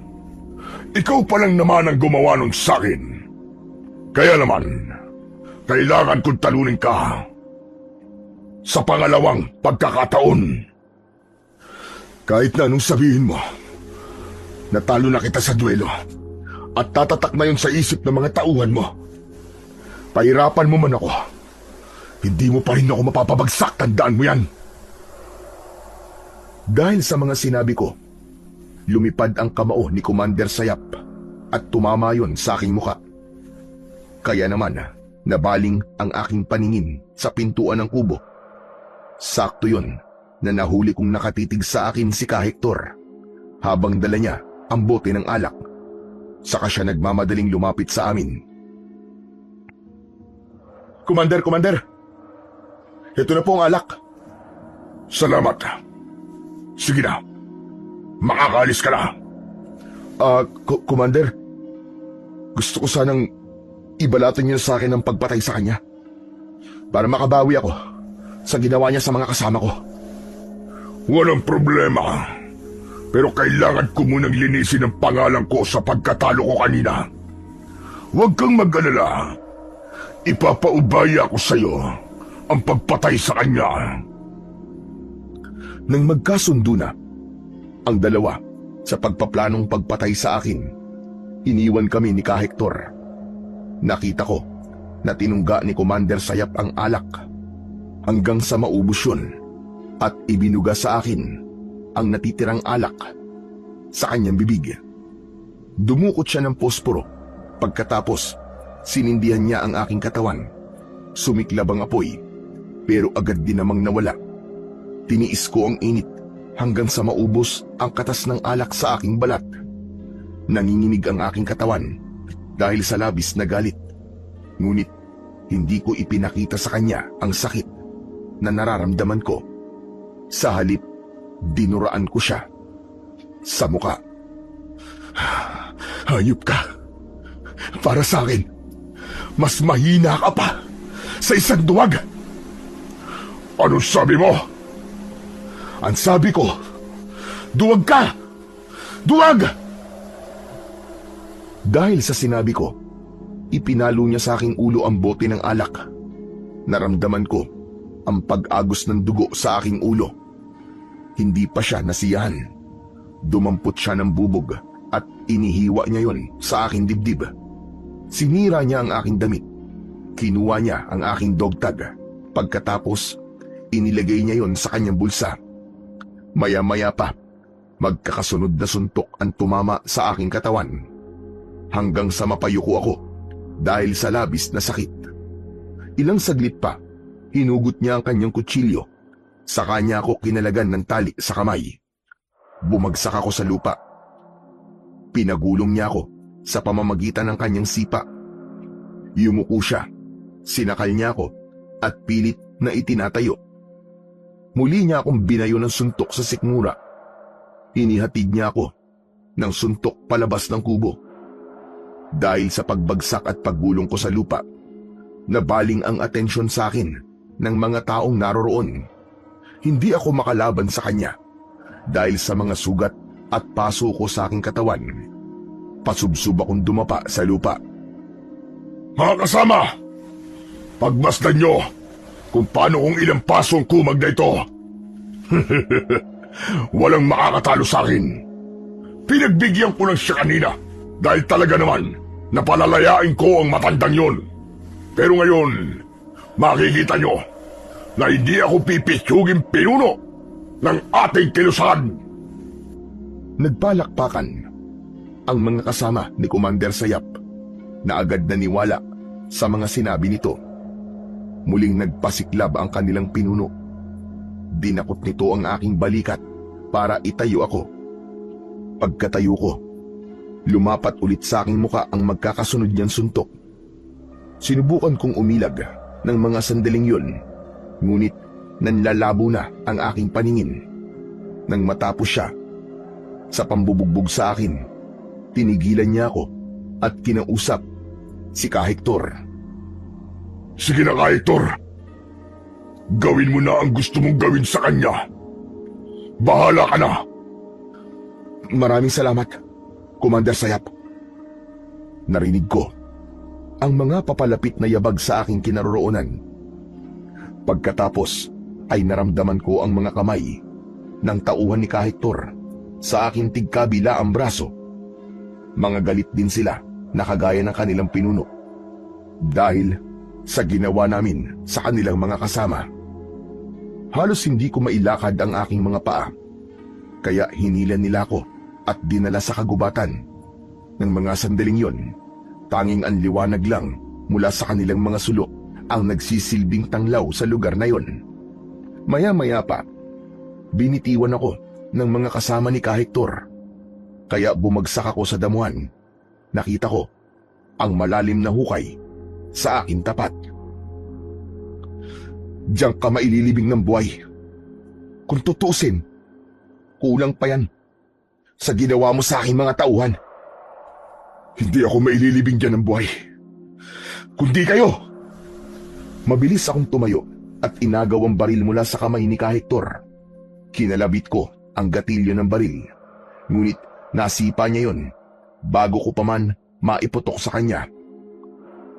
ikaw pa lang naman ang gumawa nun sa akin. Kaya naman, kailangan kong talunin ka sa pangalawang pagkakataon. Kahit na anong sabihin mo, natalo na kita sa duelo at tatatak na yun sa isip ng mga tauhan mo. Pahirapan mo man ako, hindi mo pa rin ako mapapabagsak, tandaan mo yan. Dahil sa mga sinabi ko, lumipad ang kamao ni Commander Sayap at tumama yon sa aking muka. Kaya naman, nabaling ang aking paningin sa pintuan ng kubo. Sakto yon na nahuli kong nakatitig sa akin si Hector habang dala niya ang bote ng alak. Saka siya nagmamadaling lumapit sa amin. Commander! Ito na po ang alak. Salamat. Sige na. Makakaalis ka na. Commander, gusto ko sanang ibalato niyo sa akin ang pagpatay sa kanya para makabawi ako sa ginawa niya sa mga kasama ko. Walang problema. Pero kailangan ko munang linisin ang pangalan ko sa pagkatalo ko kanina. Huwag kang mag-alala. Ipapaubaya ko sa iyo ang pagpatay sa kanya. Nang magkasundo na ang dalawa sa pagpaplanong pagpatay sa akin, iniwan kami ni Hector. Nakita ko na tinungga ni Commander Sayap ang alak hanggang sa maubos yun at ibinuga sa akin ang natitirang alak sa kanyang bibig. Dumukot siya ng posporo. Pagkatapos, sinindihan niya ang aking katawan. Sumiklab ang apoy, pero agad din namang nawala. Tiniis ko ang init hanggang sa maubos ang katas ng alak sa aking balat. Nanginginig ang aking katawan dahil sa labis na galit. Ngunit hindi ko ipinakita sa kanya ang sakit na nararamdaman ko. Sa halip, dinuraan ko siya sa muka. Hayop ka. Para sa akin, mas mahina ka pa sa isang duwag. Ano sabi mo? Ang sabi ko, duwag ka! Duwag! Dahil sa sinabi ko, ipinalo niya sa aking ulo ang bote ng alak. Naramdaman ko ang pag-agos ng dugo sa aking ulo. Hindi pa siya nasiyahan. Dumampot siya ng bubog at inihiwa niya yon sa aking dibdib. Sinira niya ang aking damit. Kinuha niya ang aking dog tag. Pagkatapos, inilagay niya yon sa kanyang bulsa. Maya-maya pa, magkakasunod na suntok ang tumama sa aking katawan. Hanggang sa mapayuko ako dahil sa labis na sakit. Ilang saglit pa, hinugot niya ang kanyang kutsilyo. Saka niya ako kinalagan ng tali sa kamay. Bumagsak ako sa lupa. Pinagulong niya ako sa pamamagitan ng kanyang sipa. Yumuko siya, sinakal niya ako at pilit na itinatayo. Muli niya akong binayo ng suntok sa sikmura. Inihatid niya ako ng suntok palabas ng kubo. Dahil sa pagbagsak at paggulong ko sa lupa, nabaling ang atensyon sa akin ng mga taong naroroon. Hindi ako makalaban sa kanya dahil sa mga sugat at paso ko sa aking katawan. Pasubsob akong dumapa sa lupa. Mga kasama, pagmasdan nyo kung paano kong ilang pasong kumag na ito. Walang makakatalo sa akin. Pinagbigyan ko lang siya kanina dahil talaga naman napalalayain ko ang matandang yon. Pero ngayon, makikita nyo na hindi ako pipitsugin pinuno ng ating kilusan. Nagpalakpakan ang mga kasama ni Commander Sayap na agad naniwala sa mga sinabi nito. Muling nagpasiklab ang kanilang pinuno. Dinakot nito ang aking balikat para itayo ako. Pagkatayo ko, lumapat ulit sa aking muka ang magkakasunod niyang suntok. Sinubukan kong umilag ng mga sandaling yun, ngunit nanlalabo na ang aking paningin. Nang matapos siya, sa pambubugbog sa akin, tinigilan niya ako at kinausap si Kahektor. Sige na, Kahektor. Gawin mo na ang gusto mong gawin sa kanya. Bahala ka na. Maraming salamat, Commander Sayap. Narinig ko ang mga papalapit na yabag sa aking kinaroroonan. Pagkatapos ay naramdaman ko ang mga kamay ng tauhan ni Kahektor sa aking tigkabila ang braso. Mga galit din sila na kagaya ng kanilang pinuno dahil sa ginawa namin sa kanilang mga kasama. Halos hindi ko mailakad ang aking mga paa, kaya hinilan nila ako at dinala sa kagubatan. Ng mga sandaling yon, tanging ang liwanag lang mula sa kanilang mga sulok ang nagsisilbing tanglaw sa lugar na yon. Maya-maya pa, binitiwan ako ng mga kasama ni Kahektor, kaya bumagsak ako sa damuhan. Nakita ko ang malalim na hukay sa aking tapat. Diyan ka maililibing ng buhay. Kung tutusin, kulang pa yan sa ginawa mo sa aking mga tauhan. Hindi ako maililibing dyan ng buhay, kundi kayo. Mabilis akong tumayo at inagaw ang baril mula sa kamay ni Kahektor. Kinalabit ko ang gatilyo ng baril, ngunit nasipa niya yon bago ko pa man maiputok sa kanya.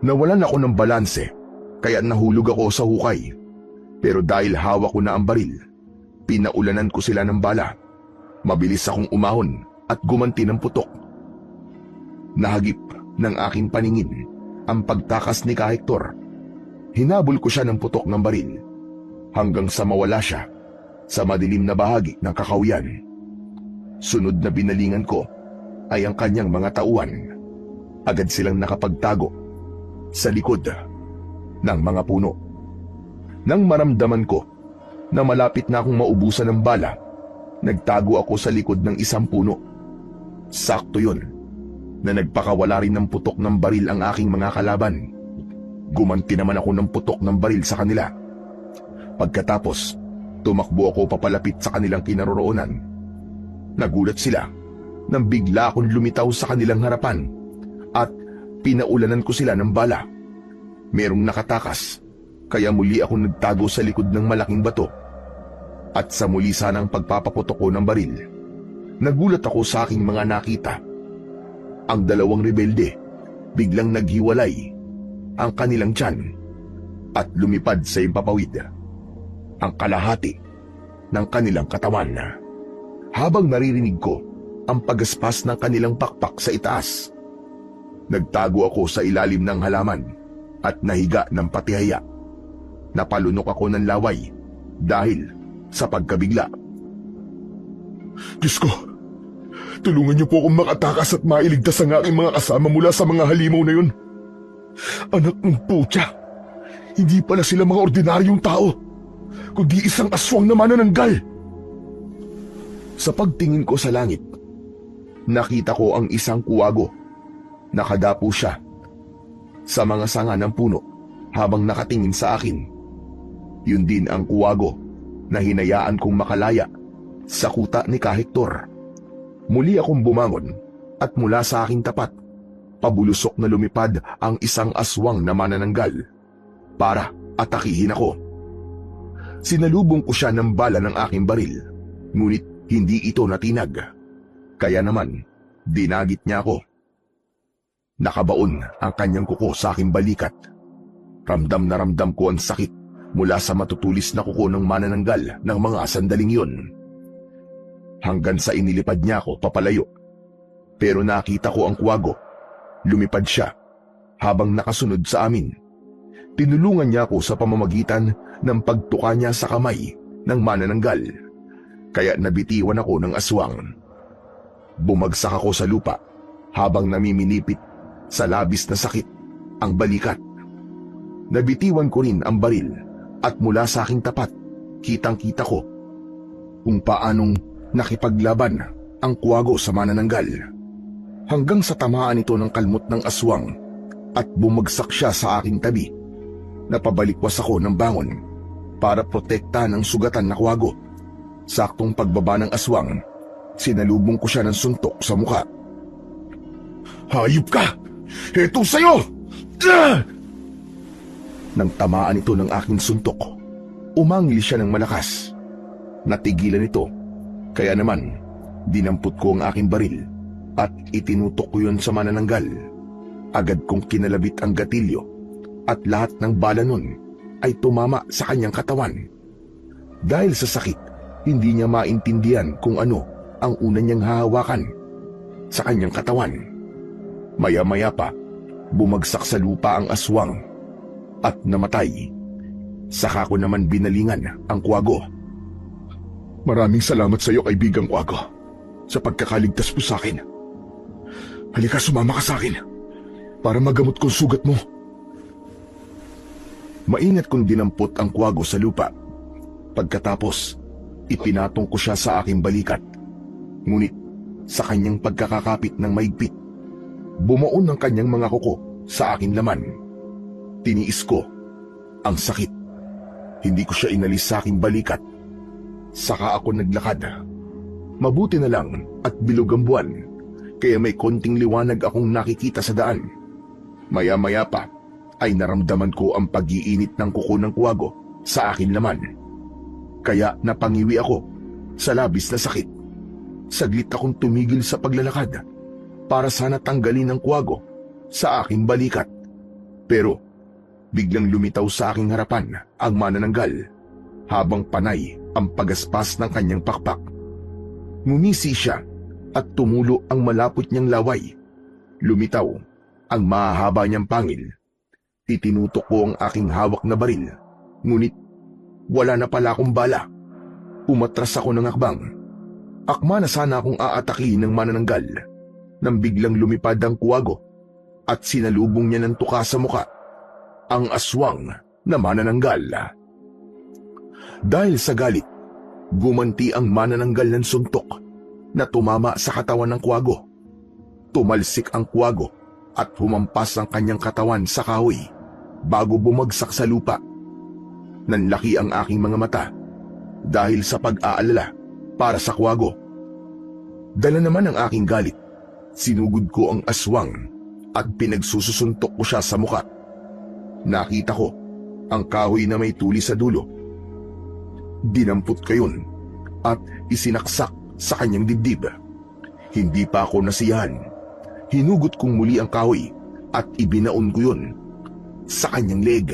Nawalan ako ng balanse, kaya nahulog ako sa hukay. Pero dahil hawak ko na ang baril, pinaulanan ko sila ng bala. Mabilis akong umahon at gumanti ng putok. Nahagip ng aking paningin ang pagtakas ni Kahektor. Hinabol ko siya ng putok ng baril hanggang sa mawala siya sa madilim na bahagi ng kakawyan. Sunod na binalingan ko ay ang kanyang mga tauhan. Agad silang nakapagtago sa likod ng mga puno. Nang maramdaman ko na malapit na akong maubusan ng bala, nagtago ako sa likod ng isang puno. Sakto yun na nagpakawala rin ng putok ng baril ang aking mga kalaban. Gumanti naman ako ng putok ng baril sa kanila. Pagkatapos, tumakbo ako papalapit sa kanilang kinaroroonan. Nagulat sila nang bigla akong lumitaw sa kanilang harapan at pinaulanan ko sila ng bala. Merong nakatakas, kaya muli akong nagtago sa likod ng malaking bato. At sa muli sanang pagpapaputok ko ng baril, nagulat ako sa aking mga nakita. Ang dalawang rebelde biglang naghiwalay ang kanilang tiyan at lumipad sa impapawid ang kalahati ng kanilang katawan. Habang naririnig ko ang pagaspas ng kanilang pakpak sa itaas, nagtago ako sa ilalim ng halaman at nahiga ng patihaya. Napalunok ako ng laway dahil sa pagkabigla. Diyos ko, tulungan niyo po akong makatakas at mailigtas ang aking mga kasama mula sa mga halimaw na yun. Anak ng putya, hindi pala sila mga ordinaryong tao, kundi isang aswang na manananggal. Sa pagtingin ko sa langit, nakita ko ang isang kuwago. Nakadapo siya sa mga sanga ng puno habang nakatingin sa akin. Yun din ang kuwago na hinayaan kong makalaya sa kuta ni Kahektor. Muli akong bumangon at mula sa aking tapat, pabulusok na lumipad ang isang aswang na manananggal para atakihin ako. Sinalubong ko siya ng bala ng aking baril, ngunit hindi ito natinag. Kaya naman, dinagit niya ako. Nakabaon ang kanyang kuko sa aking balikat. Ramdam na ramdam ko ang sakit mula sa matutulis na kuko ng manananggal ng mga sandaling yun. Hanggang sa inilipad niya ako papalayo. Pero nakita ko ang kuwago. Lumipad siya habang nakasunod sa amin. Tinulungan niya ako sa pamamagitan ng pagtuka niya sa kamay ng manananggal. Kaya nabitiwan ako ng aswang. Bumagsak ako sa lupa habang namiminipit sa labis na sakit ang balikat. Nabitiwan ko rin ang baril at mula sa aking tapat, kitang-kita ko kung paanong nakipaglaban ang kuwago sa manananggal. Hanggang sa tamaan ito ng kalmot ng aswang at bumagsak siya sa aking tabi. Napabalikwas ako ng bangon para protektahan ang sugatan na kuwago. Saktong pagbaba ng aswang, sinalubong ko siya ng suntok sa mukha. "Hayop ka! Ito sa'yo!" Nang tamaan ito ng aking suntok, umangil siya ng malakas. Natigilan ito, kaya naman dinampot ko ang aking baril at itinutok ko yun sa manananggal. Agad kong kinalabit ang gatilyo at lahat ng bala nun ay tumama sa kanyang katawan. Dahil sa sakit, hindi niya maintindihan kung ano ang una niyang hahawakan sa kanyang katawan. Maya-maya pa, bumagsak sa lupa ang aswang at namatay. Saka ko naman binalingan ang kuwago. "Maraming salamat sa iyo, kaibigang kuwago, sa pagkakaligtas mo sa akin. Halika, sumama ka sa akin para magamot kong sugat mo." Maingat kong dinampot ang kuwago sa lupa. Pagkatapos, ipinatong ko siya sa aking balikat. Ngunit sa kanyang pagkakakapit ng maigpit, bumuon ang kanyang mga kuko sa aking laman. Tiniis ko ang sakit. Hindi ko siya inalis sa aking balikat. Saka ako naglakad. Mabuti na lang at bilog ang buwan, kaya may konting liwanag akong nakikita sa daan. Maya-maya pa ay naramdaman ko ang pag-iinit ng kuko ng kuwago sa aking laman. Kaya napangiwi ako sa labis na sakit. Saglit akong tumigil sa paglalakad para sana tanggalin ang kuwago sa aking balikat. Pero biglang lumitaw sa aking harapan ang manananggal habang panay ang pagaspas ng kanyang pakpak. Ngumisi siya at tumulo ang malapot niyang laway. Lumitaw ang mahahaba niyang pangil. Itinutok ko ang aking hawak na baril, ngunit wala na pala akong bala. Umatras ako ng akbang. Akma na sana akong aatakihin ng manananggal nang biglang lumipad ang kuwago at sinalubong niya ng tuka sa muka ang aswang na manananggal. Dahil sa galit, gumanti ang manananggal ng suntok na tumama sa katawan ng kuwago. Tumalsik ang kuwago at humampas ang kanyang katawan sa kahoy bago bumagsak sa lupa. Nanlaki ang aking mga mata dahil sa pag-aalala para sa kuwago. Dala naman ang aking galit, sinugod ko ang aswang at pinagsusuntok ko siya sa muka. Nakita ko ang kahoy na may tuli sa dulo. Dinampot ko yun at isinaksak sa kanyang dibdib. Hindi pa ako nasiyahan. Hinugot kong muli ang kahoy at ibinaon ko yun sa kanyang leg.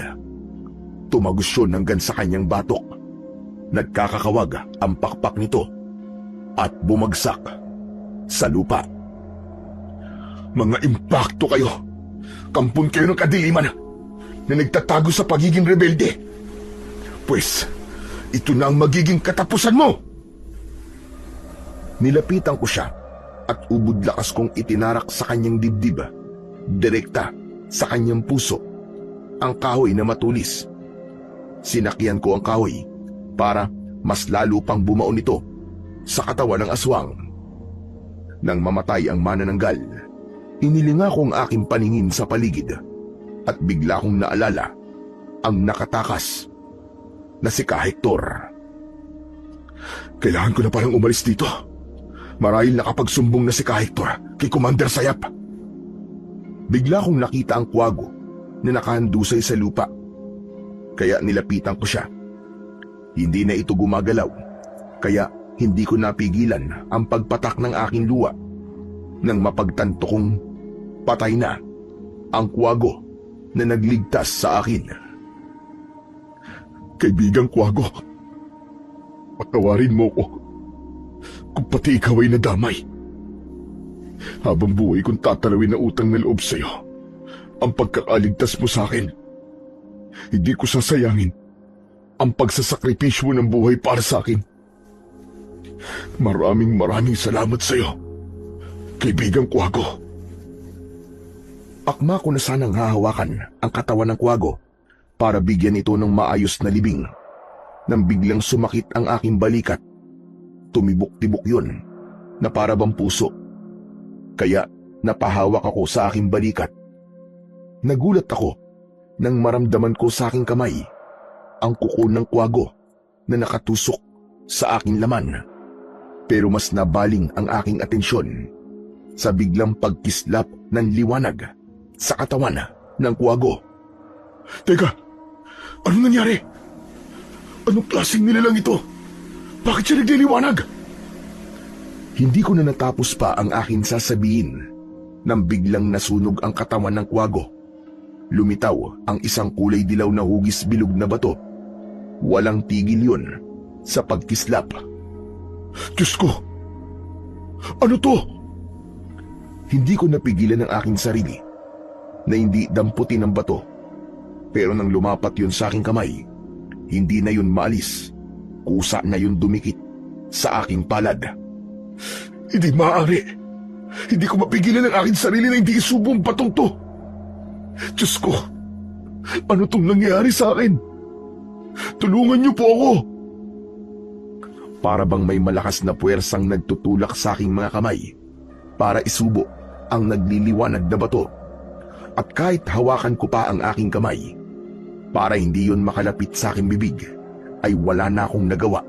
Tumagos yun hanggang sa kanyang batok. Nagkakakawag ang pakpak nito at bumagsak sa lupa. "Mga impakto kayo! Kampon kayo ng kadiliman na nagtatago sa pagiging rebelde. Pues, ito na ang magiging katapusan mo!" Nilapitan ko siya at ubod lakas kong itinarak sa kanyang dibdib, direkta sa kanyang puso, ang kahoy na matulis. Sinakyan ko ang kahoy para mas lalo pang bumaon ito sa katawan ng aswang. Nang mamatay ang manananggal, inilinga ko ang aking paningin sa paligid at bigla kong naalala ang nakatakas na si Ka Hector. Kailangan ko na palang umalis dito. Marahil nakapagsumbong na si Ka Hector kay Commander Sayap. Bigla kong nakita ang kwago na nakahandusay sa lupa. Kaya nilapitan ko siya. Hindi na ito gumagalaw, kaya hindi ko napigilan ang pagpatak ng aking luwa nang mapagtanto kong patay na ang kwago na nagligtas sa akin. Kaibigang kwago, patawarin mo ko kung pati ikaw ay nadamay. Habang buhay kong tatalawin na utang na loob sa'yo ang pagkakaligtas mo sa akin. Hindi ko sasayangin ang pagsasakripisyo ng buhay para sa akin. Maraming salamat sa'yo, kaibigang kwago. Akma ko na sanang hahawakan ang katawan ng kwago para bigyan ito ng maayos na libing. Nang biglang sumakit ang aking balikat, tumibok-tibok yun na para bang puso. Kaya napahawak ako sa aking balikat. Nagulat ako nang maramdaman ko sa aking kamay ang kuko ng kwago na nakatusok sa aking laman. Pero mas nabaling ang aking atensyon sa biglang pagkislap ng liwanag sa katawan ng kwago. Teka, anong nangyari? Anong klaseng nilalang ito? Bakit siya nagliliwanag? Hindi ko na natapos pa ang aking sasabihin nang biglang nasunog ang katawan ng kwago. Lumitaw ang isang kulay dilaw na hugis bilog na bato. Walang tigil yun sa pagkislap. Diyos ko! Ano to? Hindi ko napigilan ang aking sarili na hindi damputin ang bato. Pero nang lumapat yun sa aking kamay, hindi na yun maalis. Kusa na yun dumikit sa aking palad. Hindi maaari. Hindi ko mapigilan ang aking sarili na hindi isubo ang batong to. Diyos ko! Ano tong nangyayari sa akin? Tulungan niyo po ako! Para bang may malakas na puwersang nagtutulak sa aking mga kamay para isubo ang nagliliwanag na bato. At kahit hawakan ko pa ang aking kamay para hindi yun makalapit sa aking bibig, ay wala na akong nagawa.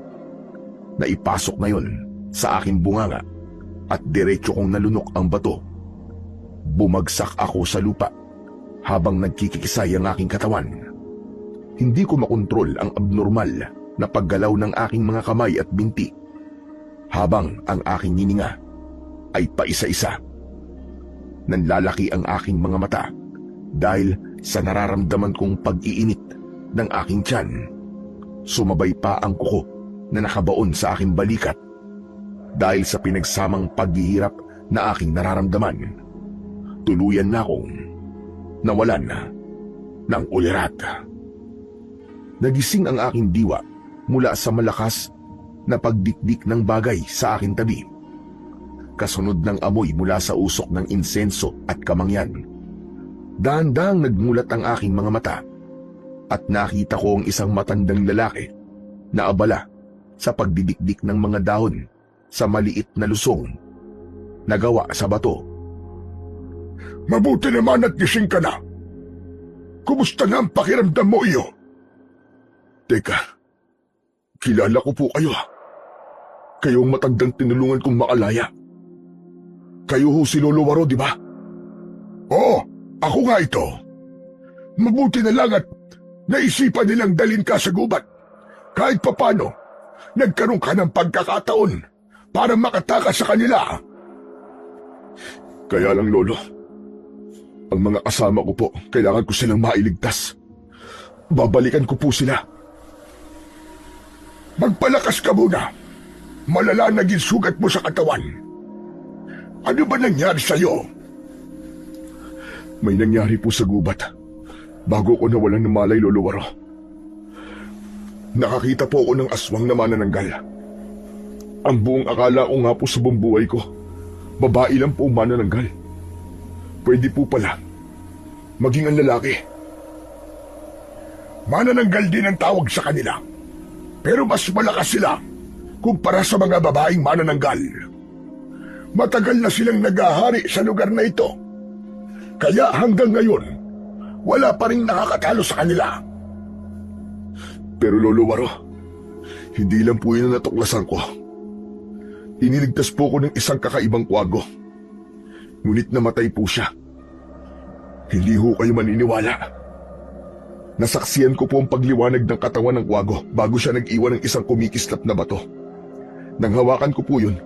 Naipasok na yun sa aking bunganga at diretso kong nalunok ang bato. Bumagsak ako sa lupa habang nagkikisay ang aking katawan. Hindi ko makontrol ang abnormal na paggalaw ng aking mga kamay at binti habang ang aking hininga ay paisa-isa. Nanlalaki ang aking mga mata dahil sa nararamdaman kong pag-iinit ng aking tiyan. Sumabay pa ang kuko na nakabaon sa aking balikat dahil sa pinagsamang paghihirap na aking nararamdaman. Tuluyan na akong nawalan ng ulirat. Nagising ang aking diwa mula sa malakas na pagdikdik ng bagay sa aking tabi. Kasunod ng amoy mula sa usok ng insenso at kamangyan. Dahan-dahang nagmulat ang aking mga mata at nakita ko ang isang matandang lalaki na abala sa pagdidikdik ng mga dahon sa maliit na lusong na gawa sa bato. Mabuti naman at gising ka na. Kumusta na ang pakiramdam mo, iyo? Teka, kilala ko po kayo. Kayo ang matandang tinulungan kong makalaya. Kayo ho si Lolo Waro, di ba? Oo, ako nga ito. Mabuti na lang at naisipan nilang dalhin ka sa gubat. Kahit papano, nagkaroon ka ng pagkakataon para makatakas sa kanila. Kaya lang, Lolo, ang mga kasama ko po, kailangan ko silang mailigtas. Babalikan ko po sila. Magpalakas ka muna. Malala naging sugat mo sa katawan. Ano ba nangyari sa'yo? May nangyari po sa gubat bago ko nawalan ng malay, Lolo Waro. Nakakita po ako ng aswang na manananggal. Ang buong akala ko nga po sa buong buhay ko, babae lang po manananggal. Pwede po pala maging ang lalaki. Manananggal din ang tawag sa kanila. Pero mas malakas sila kumpara sa mga babaeng manananggal. Matagal na silang nag-ahari sa lugar na ito. Kaya hanggang ngayon, wala pa rin nakakatalo sa kanila. Pero Lolo Waro, hindi lang po yun ang natuklasan ko. Iniligtas po ko ng isang kakaibang kwago. Ngunit namatay po siya. Hindi ho kayo maniniwala. Nasaksiyan ko po ang pagliwanag ng katawan ng kwago bago siya nag-iwan ng isang kumikislap na bato. Nang hawakan ko po yun,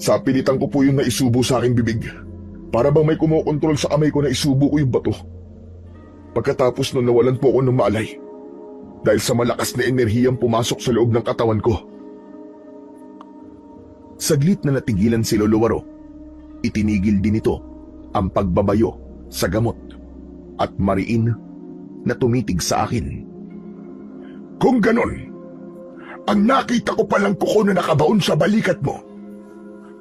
sa pilitan ko po yung naisubo sa aking bibig. Para bang may kumokontrol sa kamay ko na isubo ko yung bato. Pagkatapos nun nawalan po ako ng malay dahil sa malakas na enerhiyang pumasok sa loob ng katawan ko. Saglit na natigilan si Lolo Waro. Itinigil din ito ang pagbabayo sa gamot at mariin na tumitig sa akin. Kung ganon, ang nakita ko palang kuko na nakabaon sa balikat mo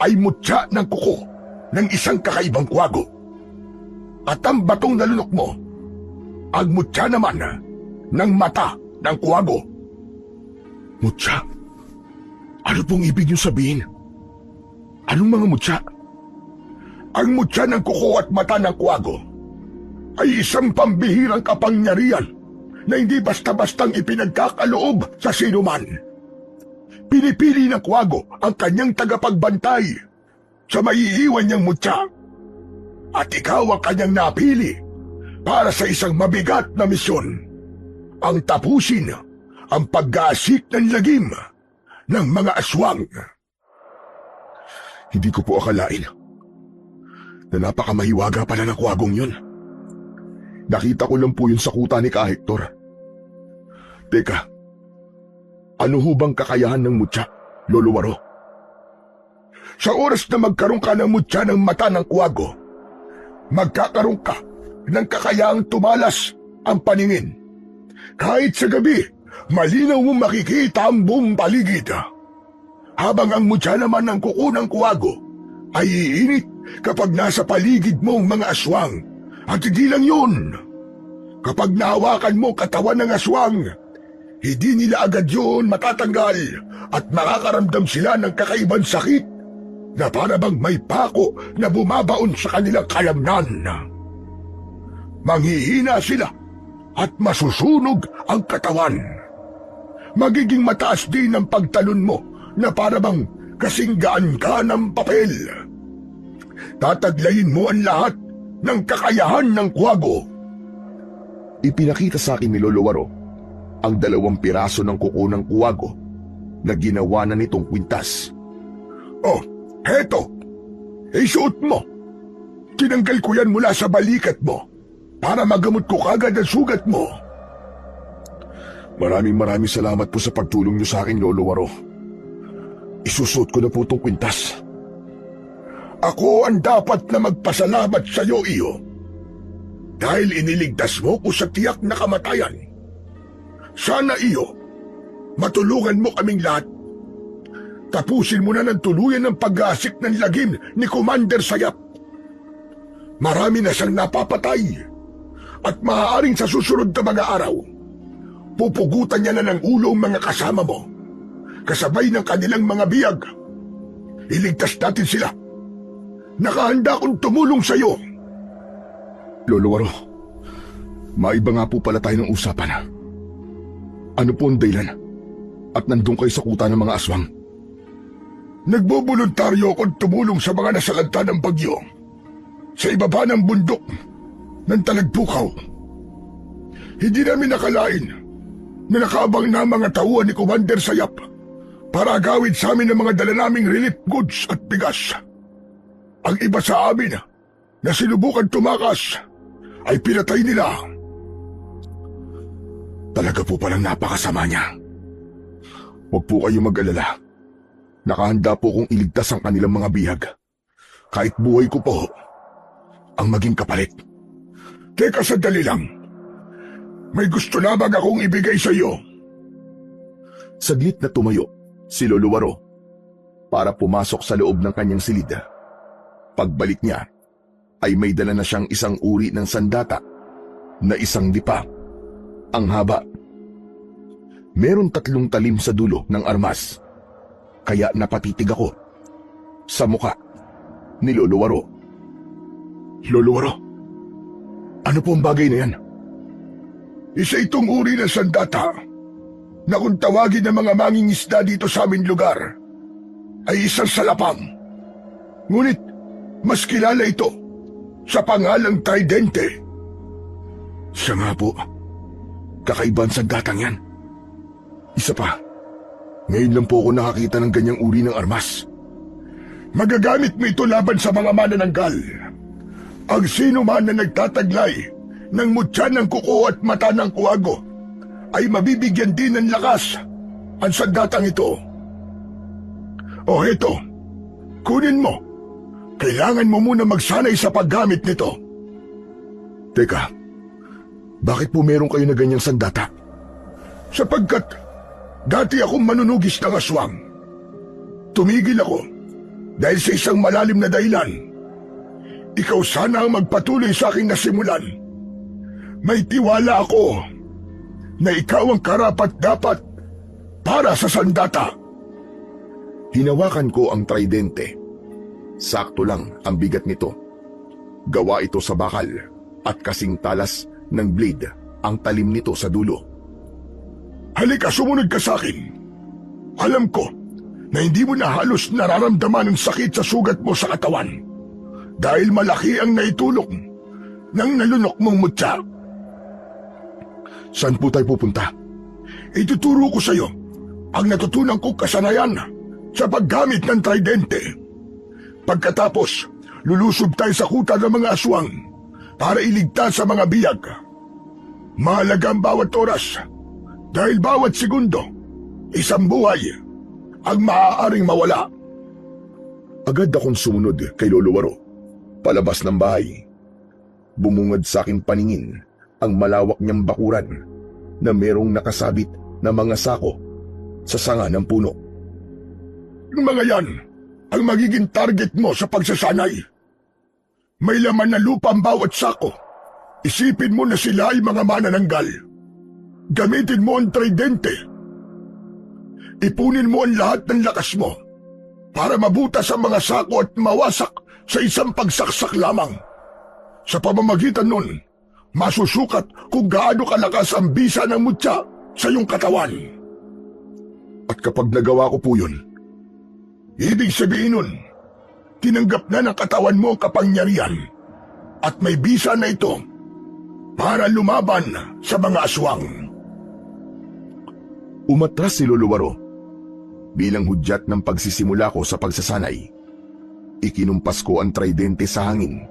ay mutya ng kuko ng isang kakaibang kwago. At ang batong nalunok mo, ang mutya naman ng mata ng kwago. Mutya? Ano pong ibig niyo sabihin? Anong mga mutya? Ang mutya ng kuko at mata ng kwago ay isang pambihirang kapangyarihan na hindi basta-bastang ipinagkakaloob sa sinuman. Pinipili ng kwago ang kanyang tagapagbantay sa maiiwan niyang mutya. At ikaw ang kanyang napili para sa isang mabigat na misyon. Ang tapusin ang pag-aasik ng lagim ng mga aswang. Hindi ko po akalain na napakamahiwaga pala ng kwagong yun. Nakita ko lang po yun sa kuta ni Ka Hector. Teka, ano ho bang kakayahan ng mutya, Lolo Waro? Sa oras na magkaroon ka ng mutya ng mata ng kwago, magkakaroon ka ng kakayahang tumalas ang paningin. Kahit sa gabi, malinaw mong makikita ang buong paligid. Habang ang mutya naman ng kuko ng kwago ay iinit kapag nasa paligid mo ang mga aswang. At hindi lang yun. Kapag nahawakan mo katawan ng aswang, hindi nila agad yun matatanggal at makakaramdam sila ng kakaibang sakit na para bang may pako na bumabaon sa kanilang kalamnan. Manghihina sila at masusunog ang katawan. Magiging mataas din ang pagtalon mo na para bang kasinggaan ka ng papel. Tataglayin mo ang lahat ng kakayahan ng kwago. Ipinakita sa akin ni Lolo Waro ang 2 piraso ng kuko ng kwago na ginawa na nitong kwintas. Oh, heto. Isuot mo. Tinanggal ko yan mula sa balikat mo para magamot ko kagad ang sugat mo. Maraming salamat po sa pagtulong niyo sa akin, Lolo Waro. Isusuot ko na po itong kwintas. Ako ang dapat na magpasalamat sa iyo, iyo. Dahil iniligtas mo ko sa tiyak na kamatayan. Sana, iyo, matulungan mo kaming lahat. Tapusin mo na ng tuluyan ang pag-aasik ng lagim ni Commander Sayap. Marami na siyang napapatay. At maaaring sa susunod na mga araw, pupugutan niya na ng ulo ang mga kasama mo, kasabay ng kanilang mga biyag. Iligtas natin sila. Nakahanda akong tumulong sa iyo. Lolo Waro, maiba nga po pala tayo ng usapan. Ano po ang dahilan? At nandun kayo sa kuta ng mga aswang? Nagbubuluntaryo akong tumulong sa mga nasalanta ng bagyo sa ibaba ng bundok ng Talagpukaw. Hindi namin nakalain na nakaabang na mga tauhan ni Commander Sayap para agawid sa amin ang mga dala naming relief goods at bigas. Ang iba sa amin na sinubukan tumakas ay pinatay nila. Talaga po palang napakasama niya. Huwag po kayo mag-alala. Nakahanda po kong iligtas ang kanilang mga bihag. Kahit buhay ko po ang maging kapalit. Teka, sandali lang. May gusto lamang akong ibigay sa iyo. Saglit na tumayo si Lolo Waro para pumasok sa loob ng kanyang silid. Pagbalik niya ay may dala na siyang isang uri ng sandata na isang dipa. Ang haba. Meron 3 talim sa dulo ng armas. Kaya napatitig ako sa muka ni Lolo Waro. Lolo Waro, ano po ang bagay na yan? Isa itong uri ng sandata na kung tawagin ng mga mangingisda dito sa aming lugar ay isang salapang. Ngunit mas kilala ito sa pangalang Tridente. Siya nga po. Kakaiba ang sandatang yan. Isa pa, ngayon lang po ako nakakita ng ganyang uri ng armas. Magagamit mo ito laban sa mga manananggal. Ang sino man na nagtataglay ng mutya ng kuko at mata ng kuwago ay mabibigyan din ng lakas ang sandatang ito. O heto, kunin mo. Kailangan mo muna magsanay sa paggamit nito. Teka, bakit po meron kayo na ganyang sandata? Sapagkat dati akong manunugis ng aswang. Tumigil ako dahil sa isang malalim na dahilan. Ikaw sana ang magpatuloy sa aking nasimulan. May tiwala ako na ikaw ang karapat-dapat para sa sandata. Hinawakan ko ang tridente. Sakto lang ang bigat nito. Gawa ito sa bakal at kasing talas ng blade ang talim nito sa dulo. Halika, sumunod ka sa akin. Alam ko na hindi mo na halos nararamdaman ang sakit sa sugat mo sa katawan dahil malaki ang naitulok ng nalunok mong mutya. Saan po tayo pupunta? Ituturo ko sa iyo ang natutunan kong kasanayan sa paggamit ng tridente. Pagkatapos, lulusob tayo sa kuta ng mga aswang para iligtas sa mga biyag. Mahalaga ang bawat oras dahil bawat segundo, isang buhay ang maaaring mawala. Agad akong sumunod kay Lolo Waro, palabas ng bahay. Bumungad sa aking paningin ang malawak niyang bakuran na merong nakasabit na mga sako sa sanga ng puno. Ang mga yan ang magiging target mo sa pagsasanay. May laman na lupa ang bawat sako. Isipin mo na sila ay mga manananggal. Gamitin mo ang tridente. Ipunin mo ang lahat ng lakas mo para mabutas ang mga sako at mawasak sa isang pagsaksak lamang. Sa pamamagitan nun, masusukat kung gaano kalakas ang bisa ng mutya sa iyong katawan. At kapag nagawa ko po yun, ibig sabihin nun, tinanggap na ng katawan mo ang kapangyarihan at may bisa na ito para lumaban sa mga aswang. Umatras si Lolo Waro. Bilang hudyat ng pagsisimula ko sa pagsasanay, ikinumpas ko ang tridente sa hangin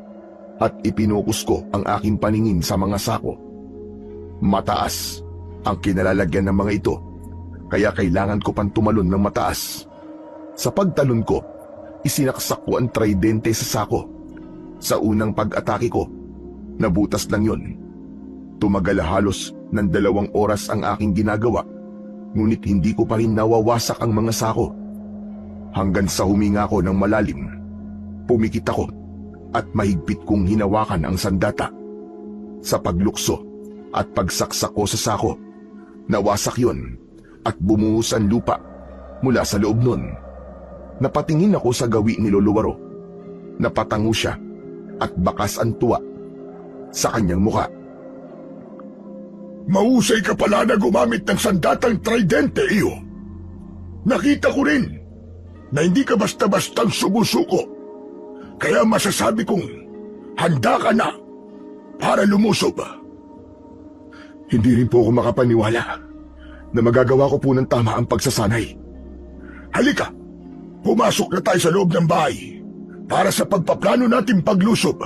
at ipinokus ko ang aking paningin sa mga sako. Mataas ang kinalalagyan ng mga ito, kaya kailangan ko pang tumalon ng mataas. Sa pagtalon ko, isinaksak ko ang tridente sa sako. Sa unang pag-atake ko, nabutas lang yun. Tumagal halos ng 2 oras ang aking ginagawa, ngunit hindi ko pa rin nawawasak ang mga sako. Hanggang sa huminga ko ng malalim, pumikit ako at mahigpit kong hinawakan ang sandata. Sa paglukso at pagsaksak ko sa sako, nawasak yun at bumuhos ang lupa mula sa loob nun. Napatingin ako sa gawi ni Lolo Waro. Napatango siya at bakas ang tuwa sa kanyang muka. Mahusay ka pala na gumamit ng sandatang tridente, iyo. Nakita ko rin na hindi ka basta-bastang sumusuko. Kaya masasabi kong handa ka na para lumusob. Hindi rin po ako makapaniwala na magagawa ko po ng tama ang pagsasanay. Halika, pumasok na tayo sa loob ng bahay para sa pagpaplano nating paglusob.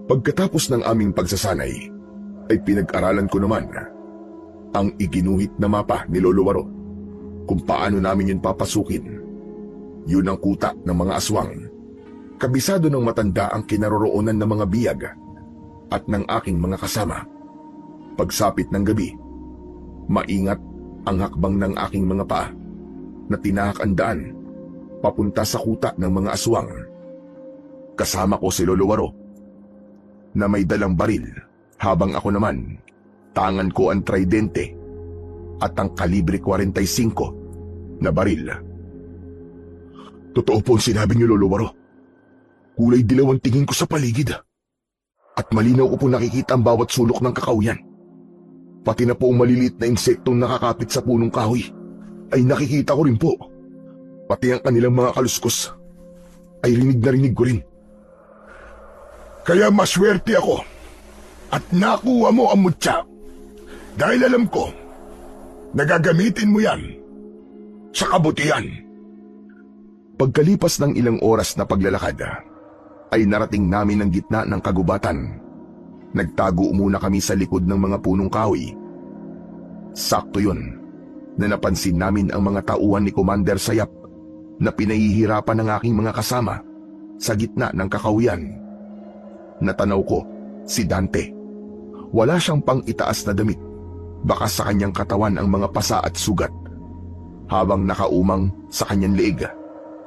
Pagkatapos ng aming pagsasanay, ay pinag-aralan ko naman ang iginuhit na mapa ni Lolo Waro kung paano namin yun papasukin. Yun ang kuta ng mga aswang. Kabisado ng matanda ang kinaroroonan ng mga biyag at ng aking mga kasama. Pagsapit ng gabi, maingat ang hakbang ng aking mga paa na tinahak ang daan papunta sa kuta ng mga aswang. Kasama ko si Lolo Waro na may dalang baril, habang ako naman, tangan ko ang tridente at ang kalibre 45 na baril. Totoo po ang sinabi niyo, Lolo Waro. Kulay dilaw ang tingin ko sa paligid at malinaw ko po nakikita ang bawat sulok ng kakawyan. Pati na po ang maliliit na insektong nakakapit sa punong kahoy ay nakikita ko rin po. Pati ang kanilang mga kaluskos. ay rinig na rinig ko rin. Kaya maswerte ako at nakuha mo ang mutya dahil alam ko nagagamitin mo yan sa kabutihan. Pagkalipas ng ilang oras na paglalakad, ay narating namin ang gitna ng kagubatan. Nagtago muna kami sa likod ng mga punong kahoy. Sakto yun na napansin namin ang mga tauhan ni Commander Sayap na pinahihirapan ng aking mga kasama sa gitna ng kakahuyan. Natanaw ko si Dante. Wala siyang pang-itaas na damit. Baka sa kanyang katawan ang mga pasa at sugat, habang nakaumang sa kanyang leeg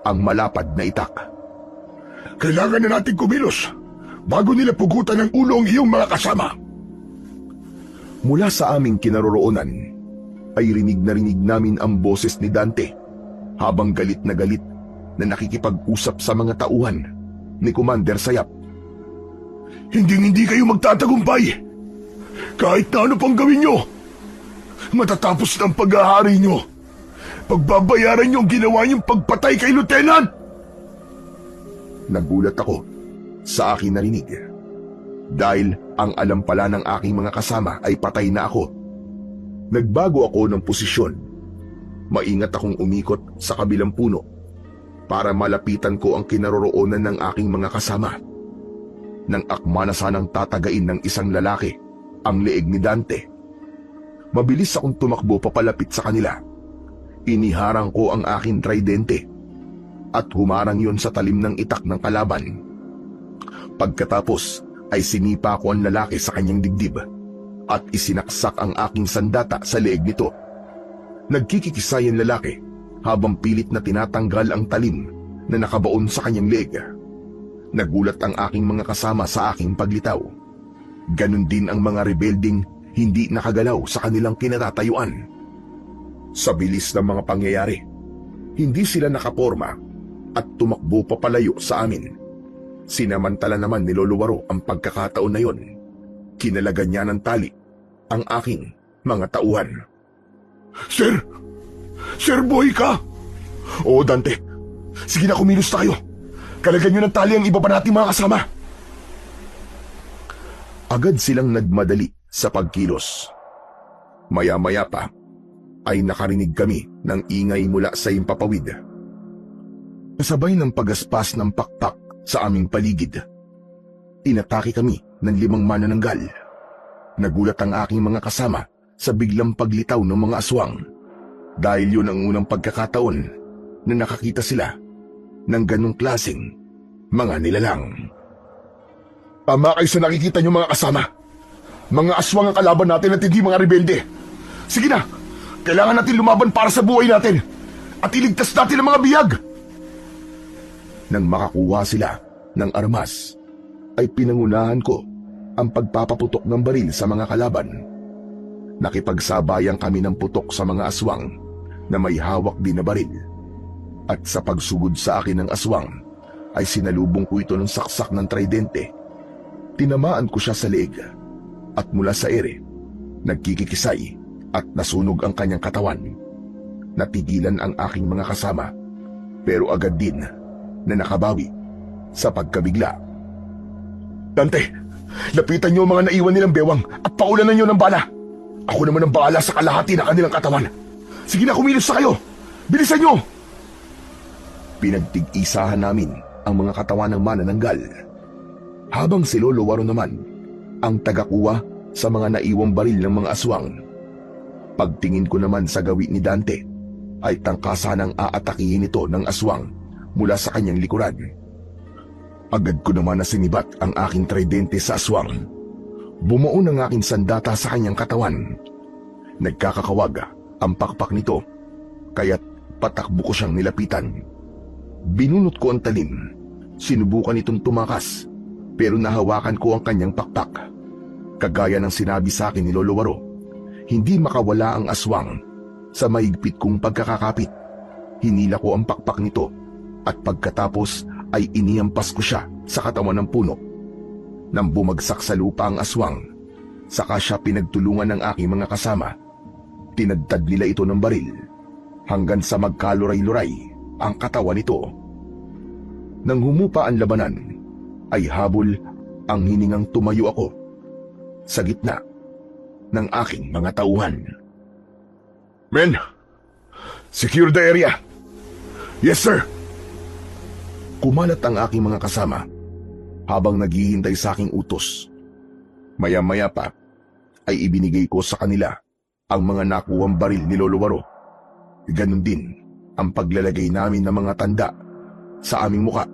ang malapad na itak. Kailangan na natin kumilos bago nila pugutan ng ulo ang iyong mga kasama. Mula sa aming kinaroroonan ay rinig na rinig namin ang boses ni Dante habang galit na nakikipag-usap sa mga tauhan ni Commander Sayap. Hindi kayo magtatagumpay. Kahit na ano pang gawin nyo, matatapos ng pag-ahari nyo, pagbabayaran nyo ang ginawa nyong pagpatay kay Lieutenant. Nagulat ako sa aking narinig dahil ang alam pala ng aking mga kasama ay patay na ako. Nagbago ako ng posisyon. Maingat akong umikot sa kabilang puno para malapitan ko ang kinaroroonan ng aking mga kasama. Nang akma na sanang tatagain ng isang lalaki ang leeg ni Dante, mabilis akong tumakbo papalapit sa kanila. Iniharang ko ang aking tridente at humarang yon sa talim ng itak ng kalaban. Pagkatapos ay sinipa ko ang lalaki sa kanyang dibdib at isinaksak ang aking sandata sa leeg nito. Nagkikikisay ang lalaki habang pilit na tinatanggal ang talim na nakabaon sa kanyang leeg. Nagulat ang aking mga kasama sa aking paglitaw. Ganon din ang mga rebelding hindi nakagalaw sa kanilang kinatatayuan. Sa bilis ng mga pangyayari, hindi sila nakaporma at tumakbo papalayo sa amin. Sinamantala naman ni Lolo Waro ang pagkakataon na yon. Kinalagan niya ng tali ang aking mga tauhan. Sir! Sir, buhay ka! Oo, Dante. Sige na, kumilos tayo. Kalagyan niyo ng tali ang iba pa nating mga kasama. Agad silang nagmadali sa pagkilos. Maya-maya pa ay nakarinig kami ng ingay mula sa impapawid. Kasabay ng pagaspas ng pakpak sa aming paligid, inatake kami ng 5 manananggal. Nagulat ang aking mga kasama sa biglang paglitaw ng mga aswang dahil yun ang unang pagkakataon na nakakita sila ng ganong klaseng mga nilalang. Tama kayo sa nakikita nyo mga kasama. Mga aswang ang kalaban natin at hindi mga rebelde. Sige na, kailangan natin lumaban para sa buhay natin at iligtas natin ang mga biyag. Nang makakuha sila ng armas, ay pinangunahan ko ang pagpapaputok ng baril sa mga kalaban. Nakipagsabayan kami ng putok sa mga aswang na may hawak din na baril. At sa pagsugod sa akin ng aswang, ay sinalubong ko ito ng saksak ng tridente. Tinamaan ko siya sa leeg at mula sa ere, nagkikikisay at nasunog ang kanyang katawan. Natigilan ang aking mga kasama pero agad din na nakabawi sa pagkabigla. Dante, lapitan niyo ang mga naiwan nilang bewang at paulanan niyo ng bala. Ako naman ang bahala sa kalahati ng kanilang katawan. Sige na, kumilos na kayo. Bilisan niyo! Pinagtig-isahan namin ang mga katawan ng manananggal, habang si Lolo Waro naman ang tagakuha sa mga naiwang baril ng mga aswang. Pagtingin ko naman sa gawi ni Dante, ay tangkasan ang aatakihin ito ng aswang mula sa kanyang likuran. Agad ko naman na sinibat ang aking tridente sa aswang. Bumuo ng aking sandata sa kanyang katawan. Nagkakakawag ang pakpak nito, kaya't patakbo ko siyang nilapitan. Binunot ko ang talim. Sinubukan itong tumakas, pero nahawakan ko ang kanyang pakpak. Kagaya ng sinabi sa akin ni Lolo Waro, hindi makawala ang aswang sa mahigpit kong pagkakakapit. Hinila ko ang pakpak nito at pagkatapos ay inihampas ko siya sa katawan ng puno. Nang bumagsak sa lupa ang aswang, saka siya pinagtulungan ng aking mga kasama. Tinadtad nila ito ng baril hanggang sa magkaluray-luray ang katawan nito. Nang humupa ang labanan, ay habol ang hiningang tumayo ako sa gitna ng aking mga tauhan. Men, secure the area. Yes, sir. Kumalat ang aking mga kasama habang naghihintay sa aking utos. Maya-maya pa ay ibinigay ko sa kanila ang mga nakuwang baril ni Lolo Waro. Ganon din ang paglalagay namin ng mga tanda sa aming muka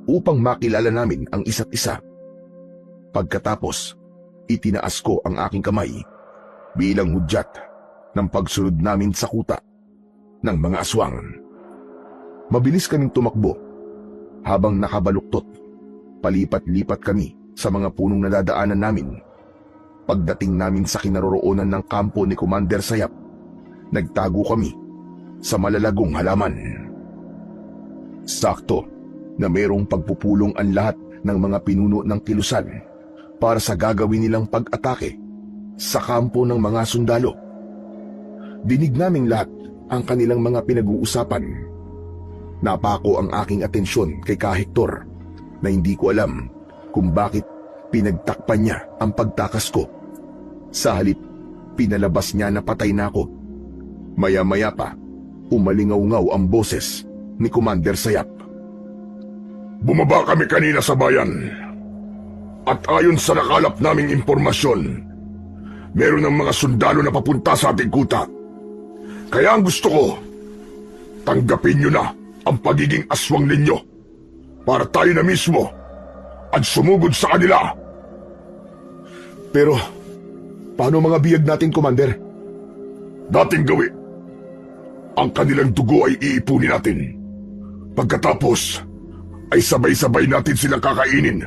upang makilala namin ang isa't isa. Pagkatapos, itinaas ko ang aking kamay bilang hudyat ng pagsunod namin sa kuta ng mga aswang. Mabilis kaming tumakbo habang nakabaluktot. Palipat-lipat kami sa mga punong nadadaanan namin. Pagdating namin sa kinaroroonan ng kampo ni Commander Sayap, nagtago kami sa malalagong halaman. Sakto na mayroong pagpupulong ang lahat ng mga pinuno ng kilusan para sa gagawin nilang pag-atake sa kampo ng mga sundalo. Dinig naming lahat ang kanilang mga pinag-uusapan. Napako ang aking atensyon kay Ka-Hector na hindi ko alam kung bakit pinagtakpan niya ang pagtakas ko. Sa halip, pinalabas niya na patay na ako. Maya-maya pa, umalingaw-ngaw ang boses ni Commander Sayap. Bumaba kami kanina sa bayan. At ayon sa nakalap naming impormasyon, meron ng mga sundalo na papunta sa ating kuta. Kaya ang gusto ko, tanggapin niyo na ang pagiging aswang ninyo para tayo na mismo at sumugod sa kanila. Pero, paano mga biyag natin, Commander? Dating gawi. Ang kanilang dugo ay iipunin natin. Pagkatapos, ay sabay-sabay natin silang kakainin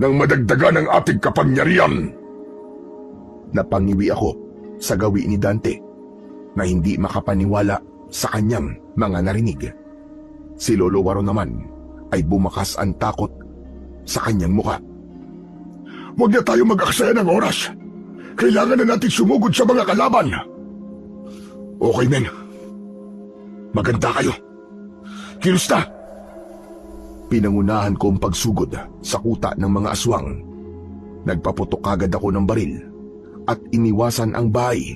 nang madagdagan ang ating kapangyarihan. Napangiwi ako sa gawi ni Dante na hindi makapaniwala sa kanyang mga narinig. Si Lolo Waro naman ay bumakas ang takot sa kanyang muka. Huwag na tayo mag-aksaya ng oras. Kailangan na natin sumugod sa mga kalaban. Okay, men. Maganda kayo. Kilos na! Pinangunahan ko ang pagsugod sa kuta ng mga aswang. Nagpaputok agad ako ng baril at iniwasan ang bahay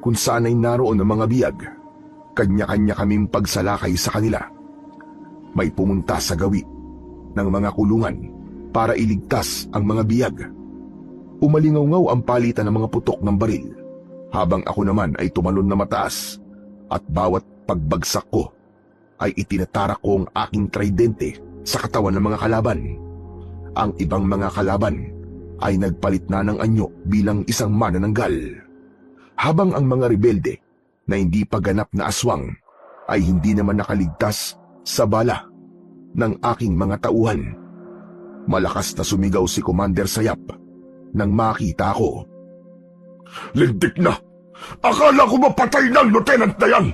kung saan ay naroon ang mga biyag. Kanya-kanya kaming pagsalakay sa kanila. May pumunta sa gawi ng mga kulungan para iligtas ang mga biyag. Umalingaw-ngaw ang palitan ng mga putok ng baril habang ako naman ay tumalon na mataas at bawat pagbagsak ko ay itinatarak ko ang aking tridente sa katawan ng mga kalaban. Ang ibang mga kalaban ay nagpalit na ng anyo bilang isang manananggal. Habang ang mga rebelde na hindi pa ganap na aswang ay hindi naman nakaligtas sa bala ng aking mga tauhan. Malakas na sumigaw si Commander Sayap nang makita ko. Lintik na! Akala ko mapatay ng lieutenant na yan!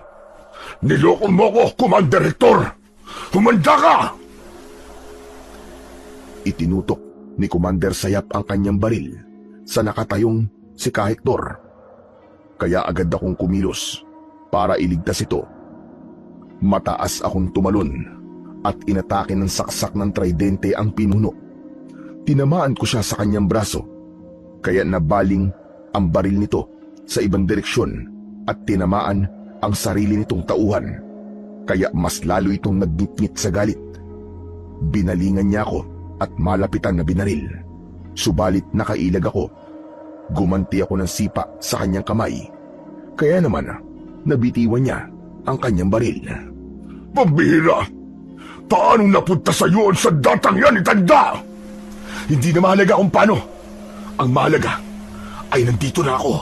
Niloko mo ko, Commander Hector! Humanda ka! Itinutok ni Commander Sayap ang kanyang baril sa nakatayong si Ka-Hector. Kaya agad akong kumilos para iligtas ito. Mataas akong tumalon at inatake ng saksak ng tridente ang pinuno. Tinamaan ko siya sa kanyang braso, kaya nabaling ang baril nito sa ibang direksyon at tinamaan ang sarili nitong tauhan, kaya mas lalo itong nagnitngit sa galit. Binalingan niya ako at malapitan na binaril. Subalit nakailag ako. Gumanti ako ng sipa sa kanyang kamay, kaya naman nabitiwan niya ang kanyang baril. Pambihira! Paanong napunta sa iyo ang sandatang yan, itanda? Hindi na mahalaga kung paano. Ang mahalaga ay nandito na ako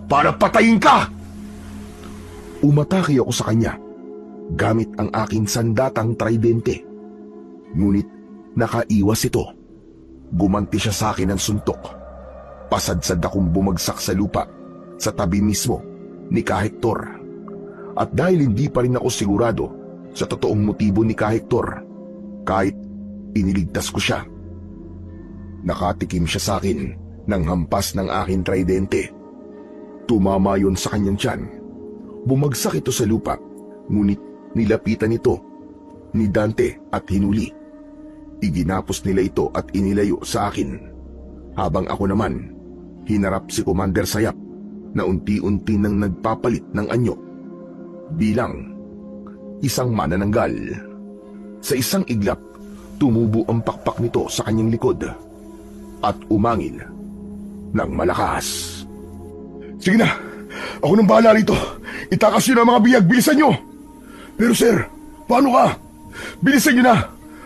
para patayin ka! Umatake ako sa kanya gamit ang aking sandatang tridente. Ngunit nakaiwas ito. Gumanti siya sa akin ng suntok. Pasadsad akong bumagsak sa lupa sa tabi mismo ni Ka-Hector. At dahil hindi pa rin ako sigurado sa totoong motibo ni Ka-Hector, kahit iniligtas ko siya, nakatikim siya sa akin ng hampas ng aking tridente. Tumama yon sa kanyang tiyan. Bumagsak ito sa lupa, ngunit nilapitan ito ni Dante at hinuli Iginapos nila ito at inilayo sa akin, habang ako naman hinarap si Commander Sayap na unti-unti nang nagpapalit ng anyo bilang isang manananggal. Sa isang iglap, tumubo ang pakpak nito sa kanyang likod at umangin ng malakas. Sige na, ako nang bahala rito. Itakas nyo na mga biyag, bilisan nyo. Pero sir, paano ka? Bilisan nyo na.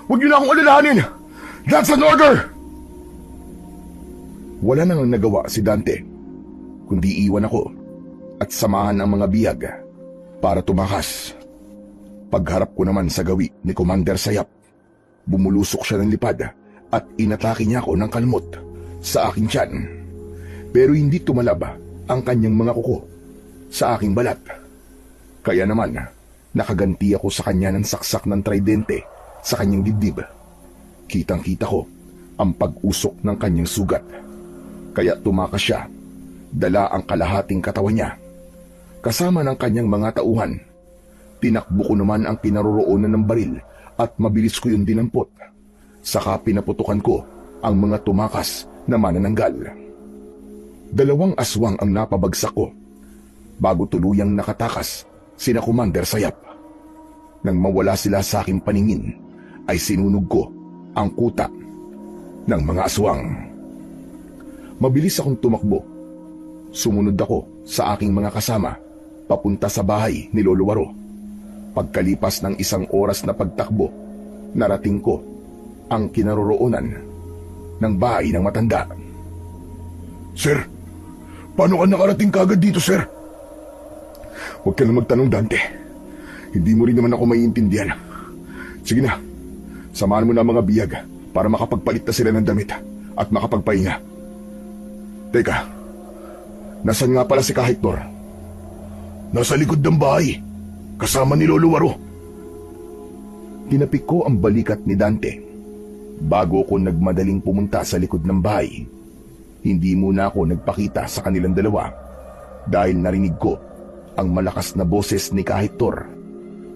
Huwag nyo na akong alalahanin. That's an order! Wala nang nagawa si Dante, kundi iwan ako at samahan ang mga biyag para tumakas. Pagharap ko naman sa gawi ni Commander Sayap, bumulusok siya ng lipad at inatake niya ako ng kalmot sa aking tiyan. Pero hindi tumalab ang kanyang mga kuko sa aking balat. Kaya naman, nakaganti ako sa kanya ng saksak ng tridente sa kanyang dibdib. Kitang-kita ko ang pag-usok ng kanyang sugat. Kaya tumakas siya, dala ang kalahating katawan niya. Kasama ng kanyang mga tauhan, tinakbo ko naman ang kinaroroonan ng baril at mabilis ko yung dinampot. Saka pinaputukan ko ang mga tumakas na manananggal. 2 aswang ang napabagsak ko bago tuluyang nakatakas sina Commander Sayap. Nang mawala sila sa aking paningin, ay sinunog ko ang kuta ng mga aswang. Mabilis akong tumakbo. Sumunod ako sa aking mga kasama papunta sa bahay ni Lolo Waro. Pagkalipas ng 1 oras na pagtakbo, narating ko ang kinaroroonan ng bahay ng matanda. Sir, paano ka nakarating kagad dito, sir? Huwag ka na magtanong, Dante. Hindi mo rin naman ako maiintindihan. Sige na, samahan mo na ang mga biyag para makapagpalit na sila ng damit at makapagpahinga. Teka, nasan nga pala si Kahektor? Nasa likod ng bahay, kasama ni Lolo Waro. Tinapik ko ang balikat ni Dante. Bago ako nagmadaling pumunta sa likod ng bahay, hindi muna ako nagpakita sa kanilang dalawa dahil narinig ko ang malakas na boses ni Kahektor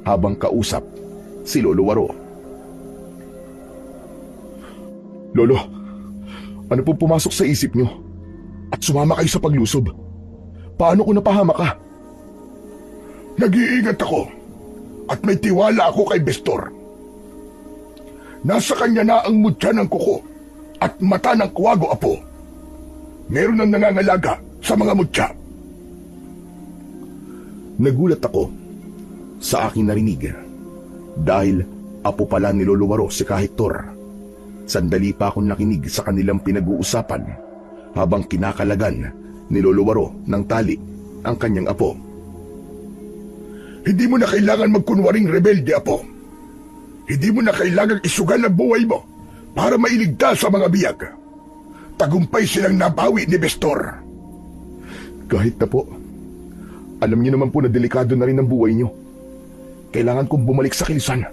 habang kausap si Lolo Waro. Lolo, ano pong pumasok sa isip nyo? At sumama kayo sa paglusob? Paano ko napahama ka? Nag-iingat ako at may tiwala ako kay Bestor. Nasa kanya na ang mutya ng kuko at mata ng kuwago apo. Meron nang nangangalaga sa mga mutya. Nagulat ako sa aking narinig dahil apo pala ni Lolo Waro si Kahektor. Sandali pa akong nakinig sa kanilang pinag-uusapan habang kinakalagan ni Lolo Waro ng tali ang kanyang apo. Hindi mo na kailangan magkunwaring rebelde, apo. Hindi mo na kailangan isugal ang buhay mo para mailigtas sa mga biyag. Tagumpay silang nabawi ni Bestor. Kahit na po, alam niyo naman po na delikado na rin ang buhay niyo. Kailangan kong bumalik sa Kilisan.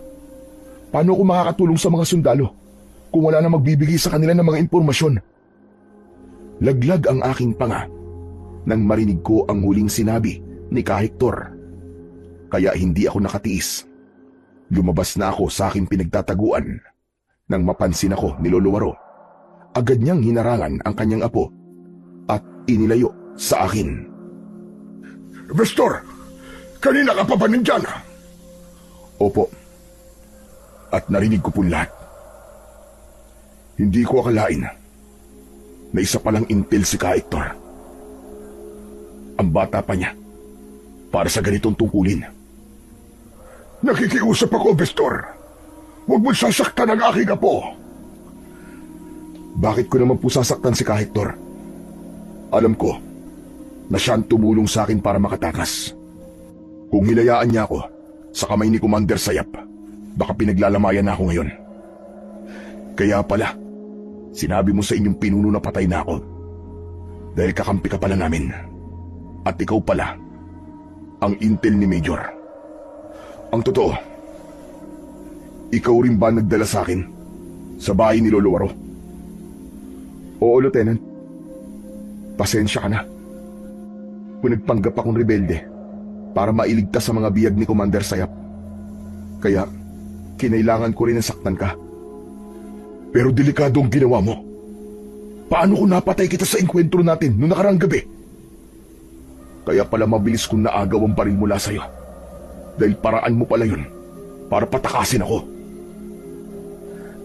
Paano ako makakatulong sa mga sundalo kung wala na magbibigay sa kanila ng mga impormasyon? Laglag ang aking panga nang marinig ko ang huling sinabi ni Kahektor. Kaya hindi ako nakatiis. Lumabas na ako sa aking pinagtataguan nang mapansin ako ni Lolo Waro. Agad niyang hinarangan ang kanyang apo at inilayo sa akin. Bestor, kanina ka pa ba nandyan? Opo. At narinig ko po lahat. Hindi ko akalain na isa palang intel si Kahektor. Ang bata pa niya para sa ganitong tungkulin. Nakikiusap ako, Bestor. Huwag mo sasaktan ang aking apo. Bakit ko naman po sasaktan si Kahektor? Alam ko na siya ang tumulong sa akin para makatakas. Kung hilayaan niya ako sa kamay ni Commander Sayap, baka pinaglalamayan na ako ngayon. Kaya pala, sinabi mo sa inyong pinuno na patay na ako dahil kakampi ka pala namin. At ikaw pala ang intel ni Major. Ang totoo, ikaw rin ba nagdala sa akin sa bahay ni Lolo Waro? Oo, Lieutenant. Pasensya ka na. Kung nagpanggap akong rebelde para mailigtas sa mga biyag ni Commander Sayap. Kaya, kinailangan ko rin ang saktan ka. Pero delikado ang ginawa mo. Paano kung napatay kita sa enkwentro natin noong nakarang gabi? Kaya pala mabilis kong naagaw ang baril mula sa'yo. Dahil paraan mo pala yun para patakasin ako.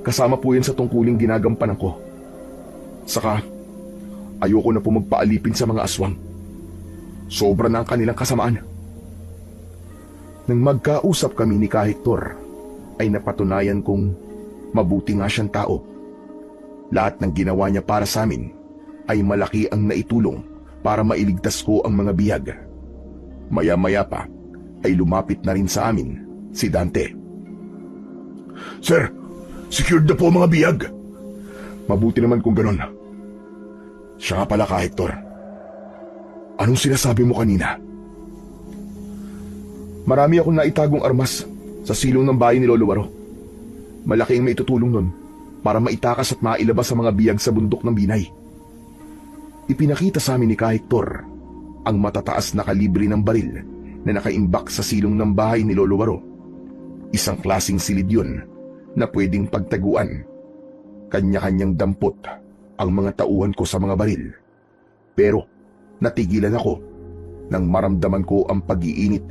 Kasama po yan sa tungkuling ginagampanan ko. Saka, ayoko na po magpaalipin sa mga aswang. Sobra na ang kanilang kasamaan. Nang magkausap kami ni Kahektor, ay napatunayan kong mabuti nga siyang tao. Lahat ng ginawa niya para sa amin ay malaki ang naitulong para mailigtas ko ang mga biyag. Maya-maya pa ay lumapit na rin sa amin si Dante. Sir, secured na po ang mga biyag. Mabuti naman kung ganon. Siya nga pala, Kahektor. Anong sinasabi mo kanina? Marami akong naitagong armas sa silong ng bahay ni Lolo Waro. Malaki ang maitutulong nun para maitakas at mailabas ang mga biyag sa bundok ng Binay. Ipinakita sa amin ni Kahektor ang matataas na kalibre ng baril na nakaimbak sa silong ng bahay ni Lolo Waro. Isang klaseng silid yun na pwedeng pagtaguan. Kanya-kanyang dampot ang mga tauhan ko sa mga baril. Pero natigilan ako nang maramdaman ko ang pag-iinit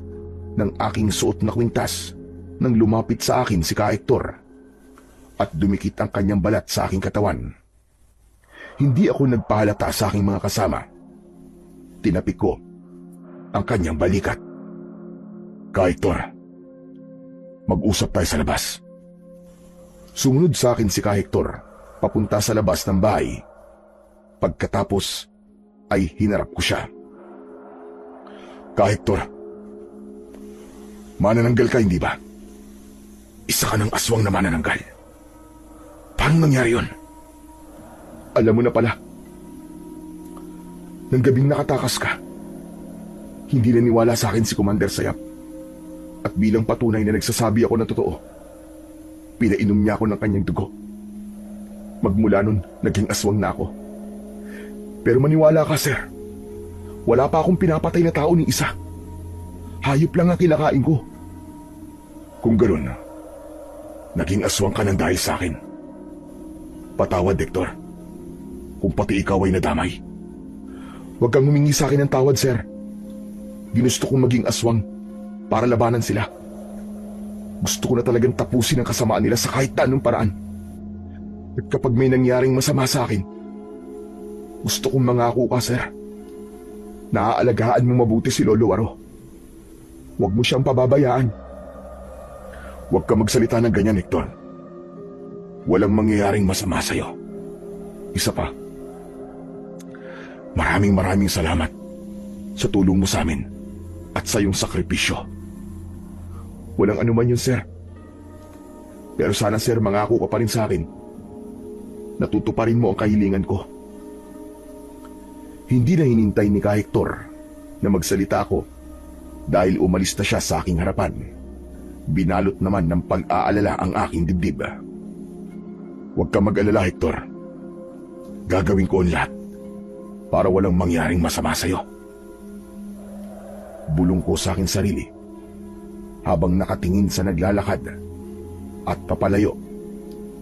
ng aking suot na kwintas nang lumapit sa akin si Kahektor at dumikit ang kanyang balat sa aking katawan. Hindi ako nagpahalata sa aking mga kasama. Tinapik ko ang kanyang balikat. Kahektor, mag-usap tayo sa labas. Sumunod sa akin si Kahektor papunta sa labas ng bahay. Pagkatapos ay hinarap ko siya. Kahektor, manananggal ka, hindi ba? Isa ka ng aswang na manananggal. Paano nangyari yun? Alam mo na pala. Nang gabing nakatakas ka, hindi naniwala sa akin si Commander Sayap. At bilang patunay na nagsasabi ako ng totoo, pinainom niya ako ng kanyang dugo. Magmula nun, naging aswang na ako. Pero maniwala ka, sir. Wala pa akong pinapatay na tao ni isa. Hayop lang ang kinakain ko. Kung gano'n, naging aswang ka ng dahil sa akin. Patawad, Hector, kung pati ikaw ay nadamay. Huwag kang humingi sa akin ng tawad, sir. Ginusto kong maging aswang para labanan sila. Gusto ko na talagang tapusin ang kasamaan nila sa kahit na anong paraan. At kapag may nangyaring masama sa akin, gusto kong mangako ka, sir. Naaalagaan mo mabuti si Lolo Waro. Huwag mo siyang pababayaan. Huwag ka magsalita ng ganyan, Hector. Walang mangyayaring masama sa'yo. Isa pa, maraming salamat sa tulong mo sa amin at sa iyong sakripisyo. Walang anuman yun, sir. Pero sana, sir, mangako ka pa rin sa akin. Natutuparin mo ang kahilingan ko. Hindi na hinintay ni Kahektor na magsalita ako dahil umalis na siya sa aking harapan. Binalot naman ng pag-aalala ang aking dibdib. Huwag ka mag-alala, Hector. Gagawin ko ang lahat para walang mangyaring masama sa'yo. Bulong ko sa aking sarili habang nakatingin sa naglalakad at papalayo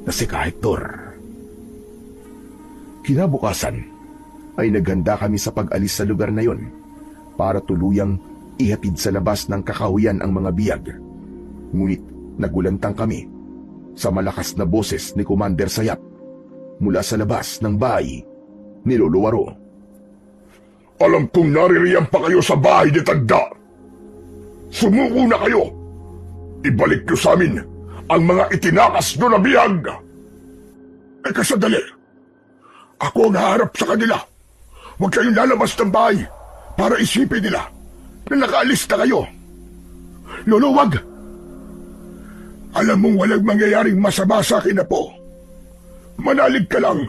na si Kahektor. Kinabukasan ay naghanda kami sa pag-alis sa lugar na yon para tuluyang ihatid sa labas ng kakahuyan ang mga biyag. Ngunit nagulantang kami sa malakas na boses ni Commander Sayap mula sa labas ng bahay ni Lolo Waro. Alam kong naririyan pa kayo sa bahay ni Tanda. Sumuko na kayo. Ibalik nyo sa amin ang mga itinakas nyo na biyag. Kasadali. Ako ang haharap sa kanila. Huwag kayong lalabas ng bahay para isipin nila na nakaalis na kayo. Lolo, wag! Alam mong walang mangyayaring masama sa akin na po. Manalig ka lang.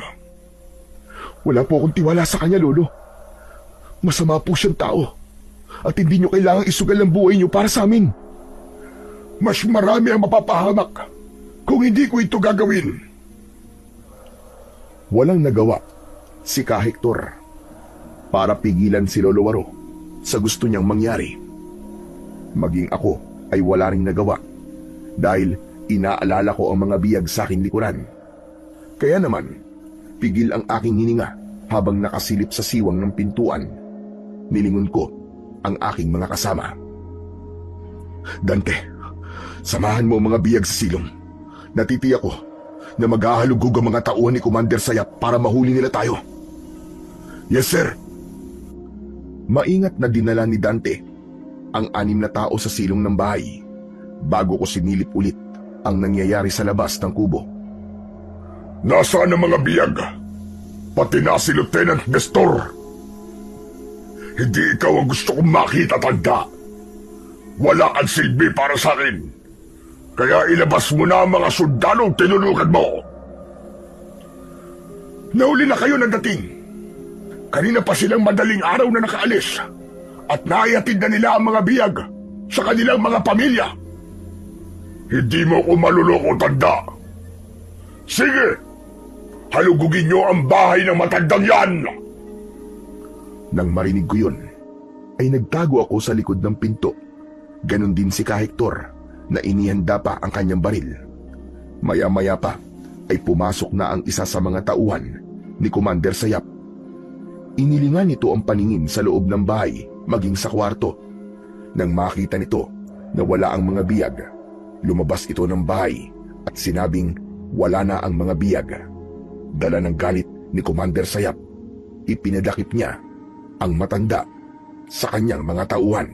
Wala po akong tiwala sa kanya, Lolo. Masama po siyang tao. At hindi niyo kailangang isugal ang buhay niyo para sa amin. Mas marami ang mapapahamak kung hindi ko ito gagawin. Walang nagawa si Kahektor para pigilan si Lolo Waro sa gusto niyang mangyari. Maging ako ay wala ring nagawa dahil inaalala ko ang mga biyag sa aking likuran. Kaya naman, pigil ang aking hininga habang nakasilip sa siwang ng pintuan. Nilingon ko ang aking mga kasama. Dante, samahan mo ang mga biyag sa silong. Natitiyak ko na maghahalugog ang mga tauhan ni Commander Sayap para mahuli nila tayo. Yes, sir. Maingat na dinala ni Dante ang 6 na tao sa silong ng bahay bago ko sinilip ulit ang nangyayari sa labas ng kubo. Nasaan ang mga biyag? Pati na si Lieutenant Nestor. Hindi ikaw ang gusto kong makita, tanda. Wala kang silbi para sa akin. Kaya ilabas mo na ang mga sundalong tinulukan mo. Nauli na kayo ng dating. Kanina pa silang madaling araw na nakaalis at naihatid na nila ang mga biyag sa kanilang mga pamilya. Hindi mo ko maluloko, tanda. Sige, halugugin niyo ang bahay ng matandang yan. Nang marinig ko yun, ay nagtago ako sa likod ng pinto. Ganon din si Hector na inihanda pa ang kanyang baril. Maya-maya pa ay pumasok na ang isa sa mga tauhan ni Commander Sayap. Inilingan nito ang paningin sa loob ng bahay maging sa kwarto. Nang makita nito na wala ang mga biyag, lumabas ito ng bahay at sinabing wala na ang mga biyag. Dala ng galit ni Commander Sayap, ipinadakip niya ang matanda sa kanyang mga tauhan.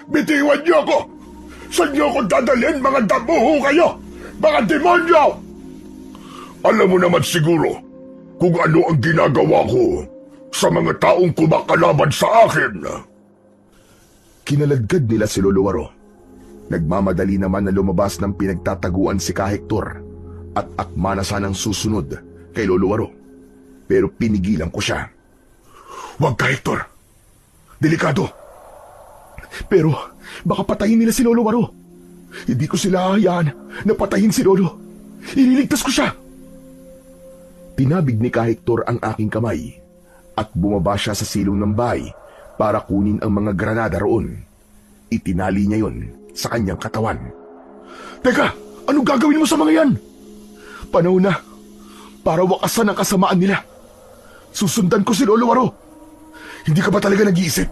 Bitiwan niyo ako! Saan niyo ako dadalhin, mga damuho kayo? Mga demonyo! Alam mo naman siguro kung ano ang ginagawa ko sa mga taong kumakalaban sa akin. Kinaladkad nila si Lolo Waro. Nagmamadali naman na lumabas ng pinagtataguan si Hector at akma na sanang susunod kay Lolo Waro. Pero pinigilan ko siya. Huwag ka, Hector. Delikado. Pero baka patayin nila si Lolo Waro. Hindi ko sila hahayaan na patayin si Lolo. Ililigtas ko siya. Tinabig ni Hector ang aking kamay at bumaba siya sa silong ng bahay para kunin ang mga granada roon. Itinali niya yon sa kanyang katawan. Teka, anong gagawin mo sa mga yan? Panahon na para wakasan ang kasamaan nila. Susundan ko si Lolo Waro. Hindi ka ba talaga nag-iisip?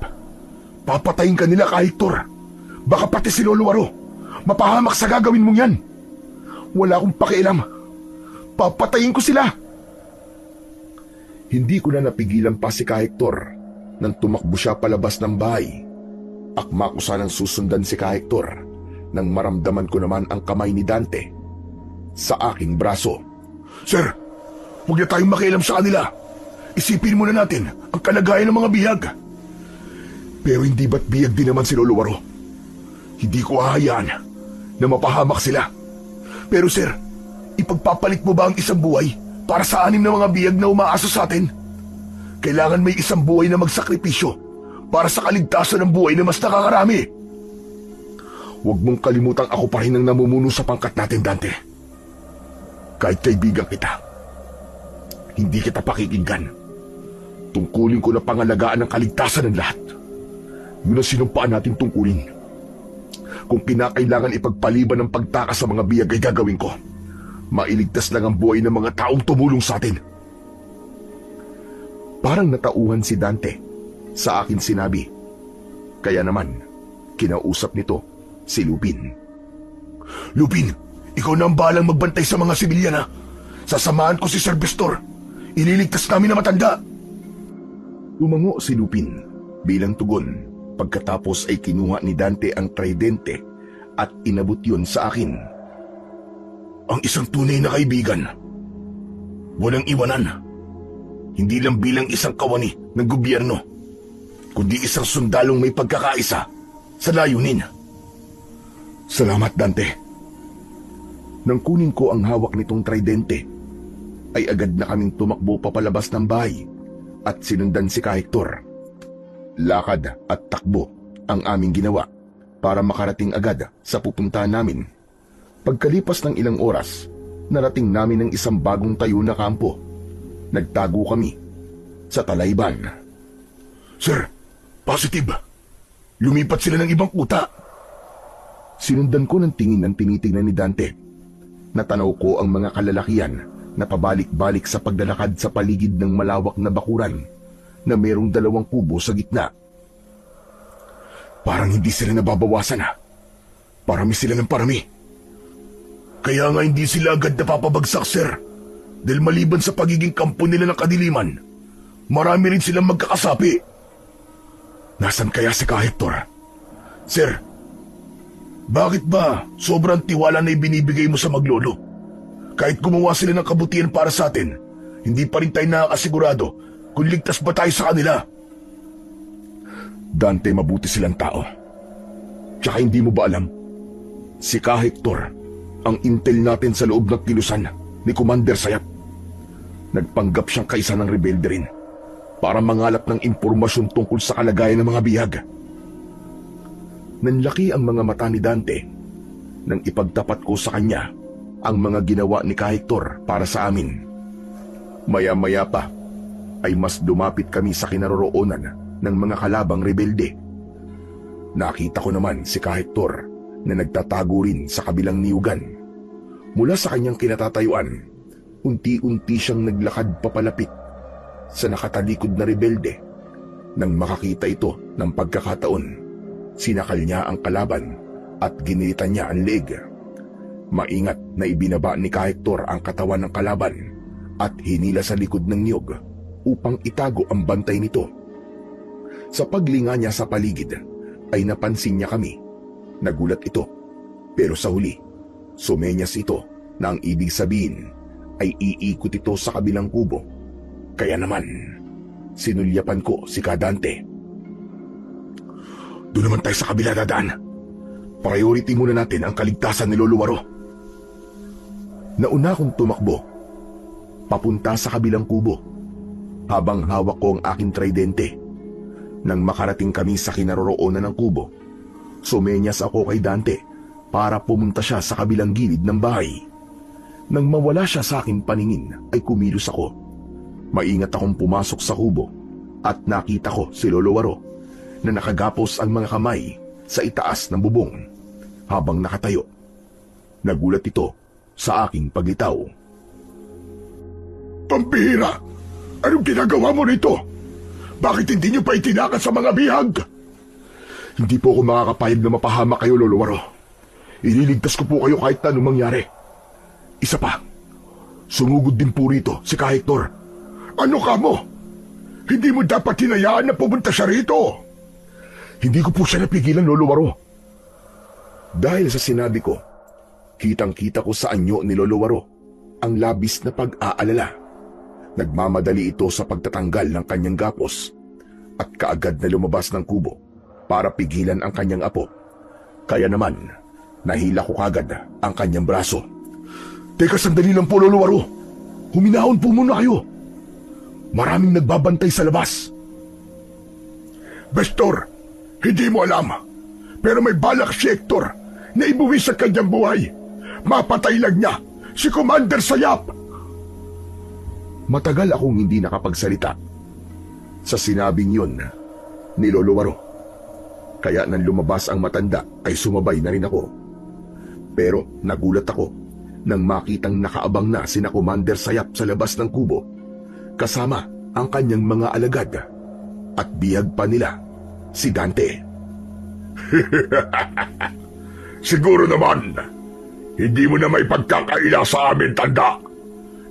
Papatayin ka nila, Hector. Baka pati si Lolo Waro mapahamak sa gagawin mong yan. Wala akong pakialam. Papatayin ko sila. Hindi ko na napigilan pa si Hector nang tumakbo siya palabas ng bahay. Akma ko sanang susundan si Hector nang maramdaman ko naman ang kamay ni Dante sa aking braso. Sir, huwag na tayong makialam sa kanila. Isipin muna natin ang kalagayan ng mga bihag. Pero hindi ba't biyag din naman si Lolo Waro? Hindi ko hahayaan na mapahamak sila. Pero sir, ipagpapalit mo ba ang isang buhay para sa 6 na mga biyag na umaasa sa atin? Kailangan may isang buhay na magsakripisyo para sa kaligtasan ng buhay na mas nakakarami. Huwag mong kalimutang ako pa rin ang namumuno sa pangkat natin, Dante. Kahit kaibigan kita, hindi kita pakikinggan. Tungkulin ko na pangalagaan ang kaligtasan ng lahat. Yun ang sinumpaan natin tungkulin. Kung kinakailangan ipagpaliban ng pagtakas sa mga biyag ay gagawin ko. Mailigtas lang ang buhay ng mga taong tumulong sa atin. Parang natauhan si Dante sa akin sinabi. Kaya naman, kinausap nito si Lupin. Lupin, ikaw na ang bahalang magbantay sa mga sibilyan, ha? Sasamahan ko si Sir Bestor. Ililigtas namin na matanda. Tumango si Lupin bilang tugon. Pagkatapos ay kinuha ni Dante ang tridente at inabot yun sa akin. Ang isang tunay na kaibigan. Walang iwanan. Hindi lang bilang isang kawani ng gobyerno, kundi isang sundalong may pagkakaisa sa layunin. Salamat, Dante. Nang kunin ko ang hawak nitong tridente, ay agad na kaming tumakbo papalabas ng bahay at sinundan si Hector. Lakad at takbo ang aming ginawa para makarating agad sa pupuntahan namin. Pagkalipas ng ilang oras, narating namin ang isang bagong tayo na kampo. Nagtago kami sa Talayban. Sir, positive. Lumipat sila ng ibang kuta. Sinundan ko ng tingin ang tinitingnan ni Dante. Natanaw ko ang mga kalalakian na pabalik-balik sa paglalakad sa paligid ng malawak na bakuran na mayroong 2 kubo sa gitna. Parang hindi sila nababawasan ha. Parami sila ng parami. Kaya nga hindi sila agad napapabagsak, sir. Dahil maliban sa pagiging kampo nila ng kadiliman, marami rin silang magkakasapi. Nasaan kaya si Hector? Sir, bakit ba sobrang tiwala na ibinibigay mo sa maglolo? Kahit gumawa sila ng kabutihan para sa atin, hindi pa rin tayo nakakasigurado kung ligtas ba tayo sa kanila. Dante, mabuti silang tao. Tsaka hindi mo ba alam? Si Hector, ang intel natin sa loob ng kilusan ni Commander Sayap. Nagpanggap siyang kaisa ng rebelde rin para mangalap ng impormasyon tungkol sa kalagayan ng mga bihag. Nanlaki ang mga mata ni Dante nang ipagtapat ko sa kanya ang mga ginawa ni Hector para sa amin. Maya-maya pa ay mas lumapit kami sa kinaroroonan ng mga kalabang rebelde. Nakita ko naman si Hector na nagtatago rin sa kabilang niyugan. Mula sa kanyang kinatatayuan, unti-unti siyang naglakad papalapit sa nakatalikod na rebelde. Nang makakita ito ng pagkakataon, sinakal niya ang kalaban at ginilitan niya ang leeg. Maingat na ibinaba ni Hector ang katawan ng kalaban at hinila sa likod ng niyog upang itago ang bantay nito. Sa paglinga niya sa paligid ay napansin niya kami. Nagulat ito, pero sa huli, sumenyas ito na ang ibig sabihin ay iikot ito sa kabilang kubo. Kaya naman, sinulyapan ko si Dante. Doon naman tayo sa kabila dadaan. Priority muna natin ang kaligtasan ni Lolo Waro. Nauna akong tumakbo, papunta sa kabilang kubo, habang hawak ko ang aking tridente. Nang makarating kami sa kinaroroonan ng kubo, sumenyas ako kay Dante para pumunta siya sa kabilang gilid ng bahay. Nang mawala siya sa aking paningin ay kumilos ako. Maingat akong pumasok sa kubo at nakita ko si Lolo Waro na nakagapos ang mga kamay sa itaas ng bubong habang nakatayo. Nagulat ito sa aking paglitaw. Pampihira! Anong ginagawa mo nito? Bakit hindi niyo pa itinakas sa mga bihag? Hindi po ako makakapayag na mapahamak kayo, Lolo Waro. Ililigtas ko po kayo kahit na anong mangyari. Isa pa, sumugod din po rito si Hector. Ano ka mo? Hindi mo dapat hinayaan na pumunta siya rito. Hindi ko po siya napigilan, Lolo Waro. Dahil sa sinabi ko, kitang-kita ko sa anyo ni Lolo Waro ang labis na pag-aalala. Nagmamadali ito sa pagtatanggal ng kanyang gapos at kaagad na lumabas ng kubo para pigilan ang kanyang apo. Kaya naman, nahila ko kagad ang kanyang braso. Teka, sandali lang po, Lolo Waro. Huminahon po muna kayo. Maraming nagbabantay sa labas. Bestor, hindi mo alam, pero may balak si Hector na ibuwi sa kanyang buhay. Mapatay lang niya si Commander Sayap. Matagal akong hindi nakapagsalita sa sinabing yun ni Lolo Waro. Kaya nang lumabas ang matanda ay sumabay na rin ako. Pero nagulat ako nang makitang nakaabang na sina Commander Sayap sa labas ng kubo kasama ang kanyang mga alagad at biyag pa nila si Dante. Siguro naman, hindi mo na may pagkakaila sa amin, tanda,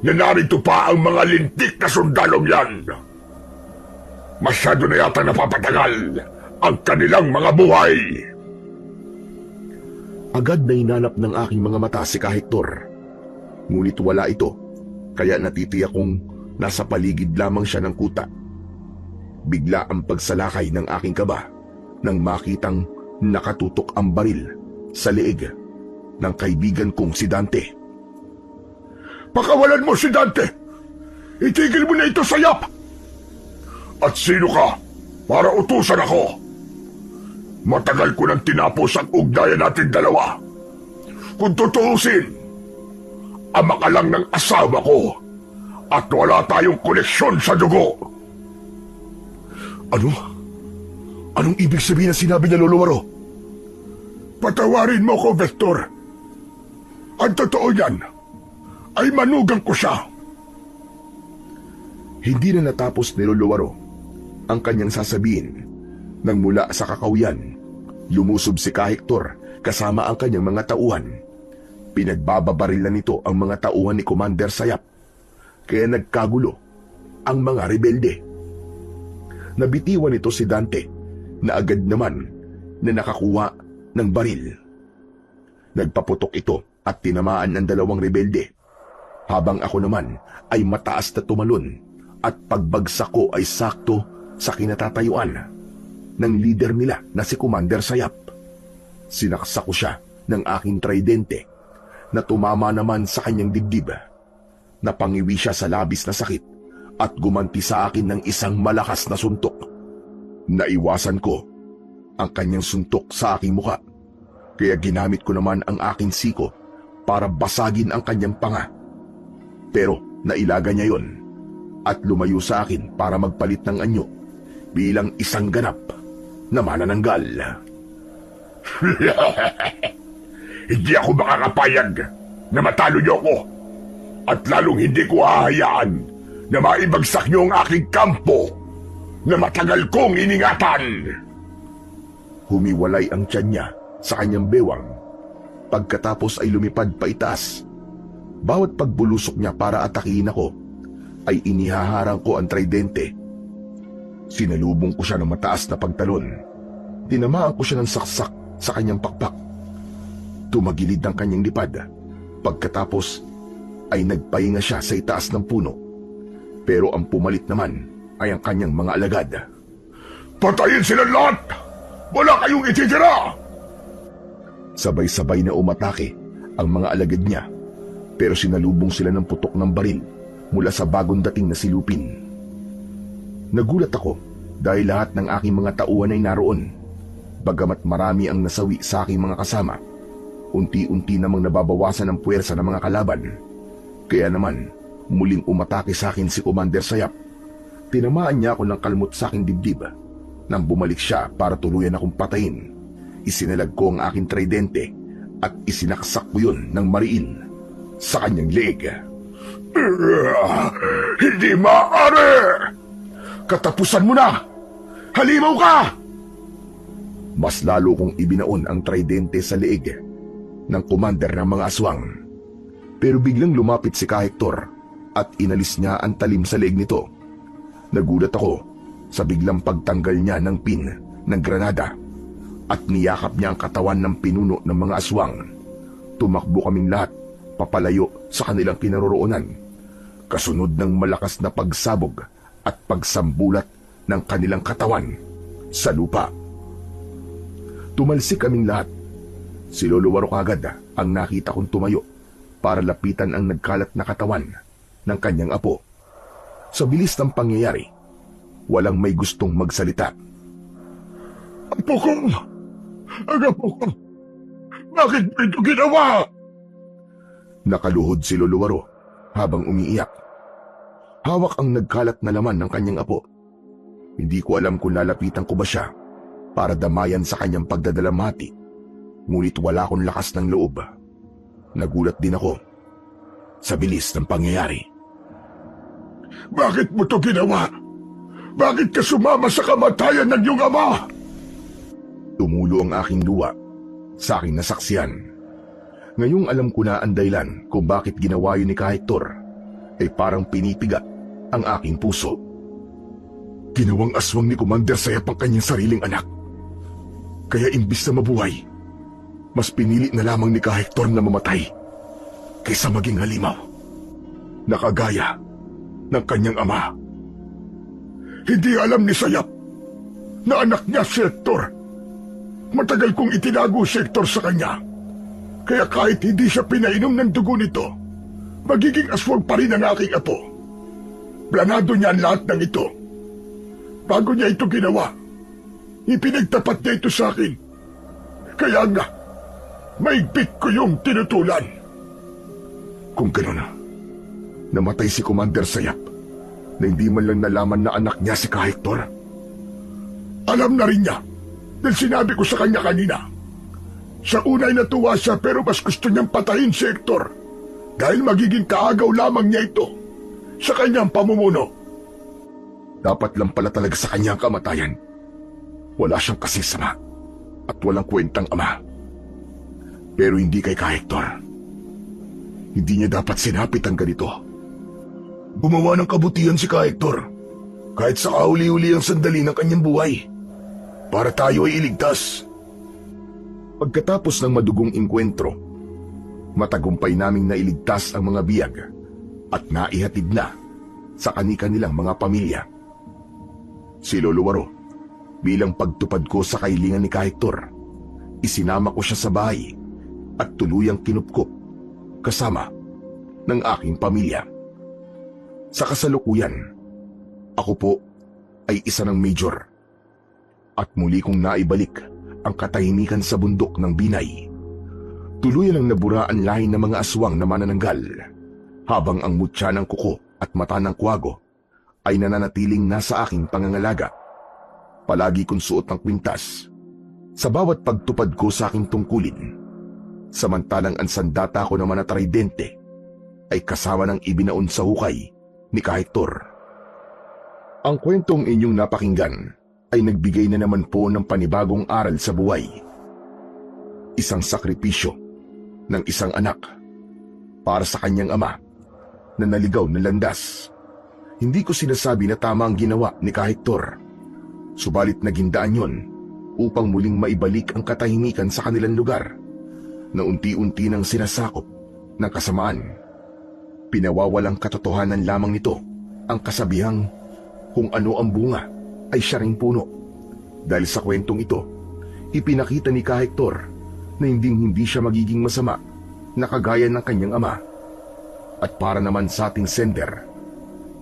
na narito pa ang mga lintik na sundalong yan. Masyado na yata napapatagal ang kanilang mga buhay. Agad na hinanap ng aking mga mata si Hector. Ngunit wala ito, kaya natitiyak kong nasa paligid lamang siya ng kuta. Bigla ang pagsalakay ng aking kaba nang makitang nakatutok ang baril sa leeg ng kaibigan kong si Dante. Pakawalan mo si Dante! Itigil mo na ito, Sayap! At sino ka para utusan ako? Matagal ko nang tinapos ang ugnayan natin dalawa. Kung tutuusin, ama ka lang ng asawa ko at wala tayong koneksyon sa dugo. Ano? Anong ibig sabihin na sinabi niya, Lolo Waro? Patawarin mo ko, Vector. Ang totoo niyan, ay manugang ko siya. Hindi na natapos ni Lolo ang kanyang sasabihin nang mula sa kakawian, lumusob si Kahektor kasama ang kanyang mga tauhan. Pinagbababarilan nito ang mga tauhan ni Commander Sayap, kaya nagkagulo ang mga rebelde. Nabitiwan nito si Dante na agad naman na nakakuha ng baril. Nagpaputok ito at tinamaan ang dalawang rebelde, habang ako naman ay mataas na tumalon at pagbagsak ko ay sakto sa kinatatayuan ng leader nila na si Commander Sayap. Sinaksak ko siya ng aking tridente na tumama naman sa kanyang dibdib. Napangiwi siya sa labis na sakit at gumanti sa akin ng isang malakas na suntok. Naiwasan ko ang kanyang suntok sa aking muka, kaya ginamit ko naman ang aking siko para basagin ang kanyang panga. Pero nailaga niya yon at lumayo sa akin para magpalit ng anyo bilang isang ganap na manananggal. Hindi ako makakapayag na matalo niyo ako, at lalong hindi ko hahayaan na maibagsak niyo ang aking kampo na matagal kong iningatan. Humiwalay ang tiyan niya sa kanyang bewang. Pagkatapos ay lumipad pa itaas. Bawat pagbulusok niya para atakihin ako, ay inihaharang ko ang tridente. Sinalubong ko siya ng mataas na pagtalon. Tinamaan ko siya ng saksak sa kanyang pakpak. Tumagilid ang kanyang lipad. Pagkatapos ay nagpahinga siya sa itaas ng puno. Pero ang pumalit naman ay ang kanyang mga alagad. Patayin sila lahat! Wala kayong ititira! Sabay-sabay na umatake ang mga alagad niya, pero sinalubong sila ng putok ng baril mula sa bagong dating na silupin. Nagulat ako dahil lahat ng aking mga tauhan ay naroon. Bagamat marami ang nasawi sa aking mga kasama, unti-unti namang nababawasan ang puwersa ng mga kalaban. Kaya naman, muling umatake sa akin si Commander Sayap. Tinamaan niya ako ng kalmot sa aking dibdib. Nang bumalik siya para tuluyan akong patayin, isinalag ko ang aking tridente at isinaksak ko yun ng mariin sa kanyang leeg. Hindi maaari! Katapusan mo na! Halimaw ka! Mas lalo kong ibinaon ang tridente sa leeg ng commander ng mga aswang. Pero biglang lumapit si Kahektor at inalis niya ang talim sa leeg nito. Nagulat ako sa biglang pagtanggal niya ng pin ng granada at niyakap niya ang katawan ng pinuno ng mga aswang. Tumakbo kaming lahat papalayo sa kanilang kinaroroonan, kasunod ng malakas na pagsabog at pagsambulat ng kanilang katawan sa lupa. Tumalsik kaming lahat. Si Lolo Waro kagad ang nakita kong tumayo para lapitan ang nagkalat na katawan ng kanyang apo. Sa bilis ng pangyayari, walang may gustong magsalita. Apo ko! Ang apo ko! Bakit mo ito ginawa? Nakaluhod si Lolo Waro habang umiiyak. Hawak ang nagkalat na laman ng kanyang apo. Hindi ko alam kung lalapitan ko ba siya para damayan sa kanyang pagdadalamhati, ngunit wala akong lakas ng loob. Nagulat din ako sa bilis ng pangyayari. Bakit mo ito ginawa? Bakit ka sumama sa kamatayan ng iyong ama? Tumulo ang aking luha sa aking nasaksiyan. Ngayong alam ko na ang dahilan kung bakit ginawa yun ni Kahektor, ay parang pinipiga ang aking puso. Ginawang aswang ni Commander Sayap ang kanyang sariling anak. Kaya imbis na mabuhay, mas pinili na lamang ni Kahektor na mamatay kaysa maging halimaw na kagaya ng kanyang ama. Hindi alam ni Sayap na anak niya si Hector. Matagal kong itinago si Hector sa kanya. Kaya kahit hindi siya pinainom ng dugo nito, magiging aswang pa rin ang aking apo. Planado niya ang lahat ng ito. Bago niya ito ginawa, ipinagtapat niya ito sa akin. Kaya nga, maigpit ko yung tinutulan. Kung gano'n, namatay si Commander Sayap na hindi man lang nalaman na anak niya si Kahektor. Alam na rin niya dahil sinabi ko sa kanya kanina. Sa una ay natuwa siya pero mas gusto niyang patayin si Hector dahil magiging kaagaw lamang niya ito sa kanyang pamumuno. Dapat lang pala talaga sa kanya ang kamatayan. Wala siyang kasisama at walang kwentang ama. Pero hindi kay Ka-Hector. Hindi niya dapat sinapit ang ganito. Gumawa ng kabutihan si Ka-Hector, kahit sa kauli-uli ang sandali ng kanyang buhay, para tayo ay iligtas. Pagkatapos ng madugong engkwentro, matagumpay naming nailigtas ang mga biyag at naihatid na sa kani-kanilang mga pamilya. Si Lolo Waro, bilang pagtupad ko sa kahilingan ni Ka-Hector, isinama ko siya sa bahay at tuluyang kinupkop kasama ng aking pamilya. Sa kasalukuyan, ako po ay isa ng major at muli kong naibalik ang katahimikan sa bundok ng Binay. Tuluyan ang nabura ang lahi ng mga aswang na manananggal, habang ang mutya ng kuko at mata ng kwago ay nananatiling nasa aking pangangalaga. Palagi kong suot ng kwintas sa bawat pagtupad ko sa aking tungkulin, samantalang ang sandata ko naman na tridente ay kasama ng ibinaon sa hukay ni Ka-Hector. Ang kwentong inyong napakinggan ay nagbigay na naman po ng panibagong aral sa buhay. Isang sakripisyo ng isang anak para sa kanyang ama na naligaw na landas. Hindi ko sinasabi na tama ang ginawa ni Ka-Hector, subalit naging daan yon upang muling maibalik ang katahimikan sa kanilang lugar na unti-unti nang sinasakop ng kasamaan. Pinawawalang katotohanan lamang nito ang kasabihang kung ano ang bunga ay siya ring puno. Dahil sa kwentong ito, ipinakita ni Ka-Hector na hindi siya magiging masama na kagaya ng kanyang ama. At para naman sa ating sender,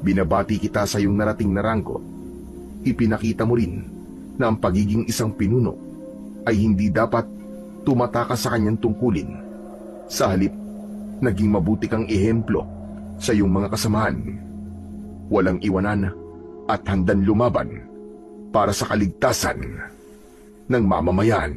binabati kita sa iyong narating na ranggo. Ipinakita mo rin na ang pagiging isang pinuno ay hindi dapat tumatakas sa kanyang tungkulin. Sa halip, naging mabuti kang ehemplo sa iyong mga kasamaan. Walang iwanan at handang lumaban para sa kaligtasan ng mamamayan.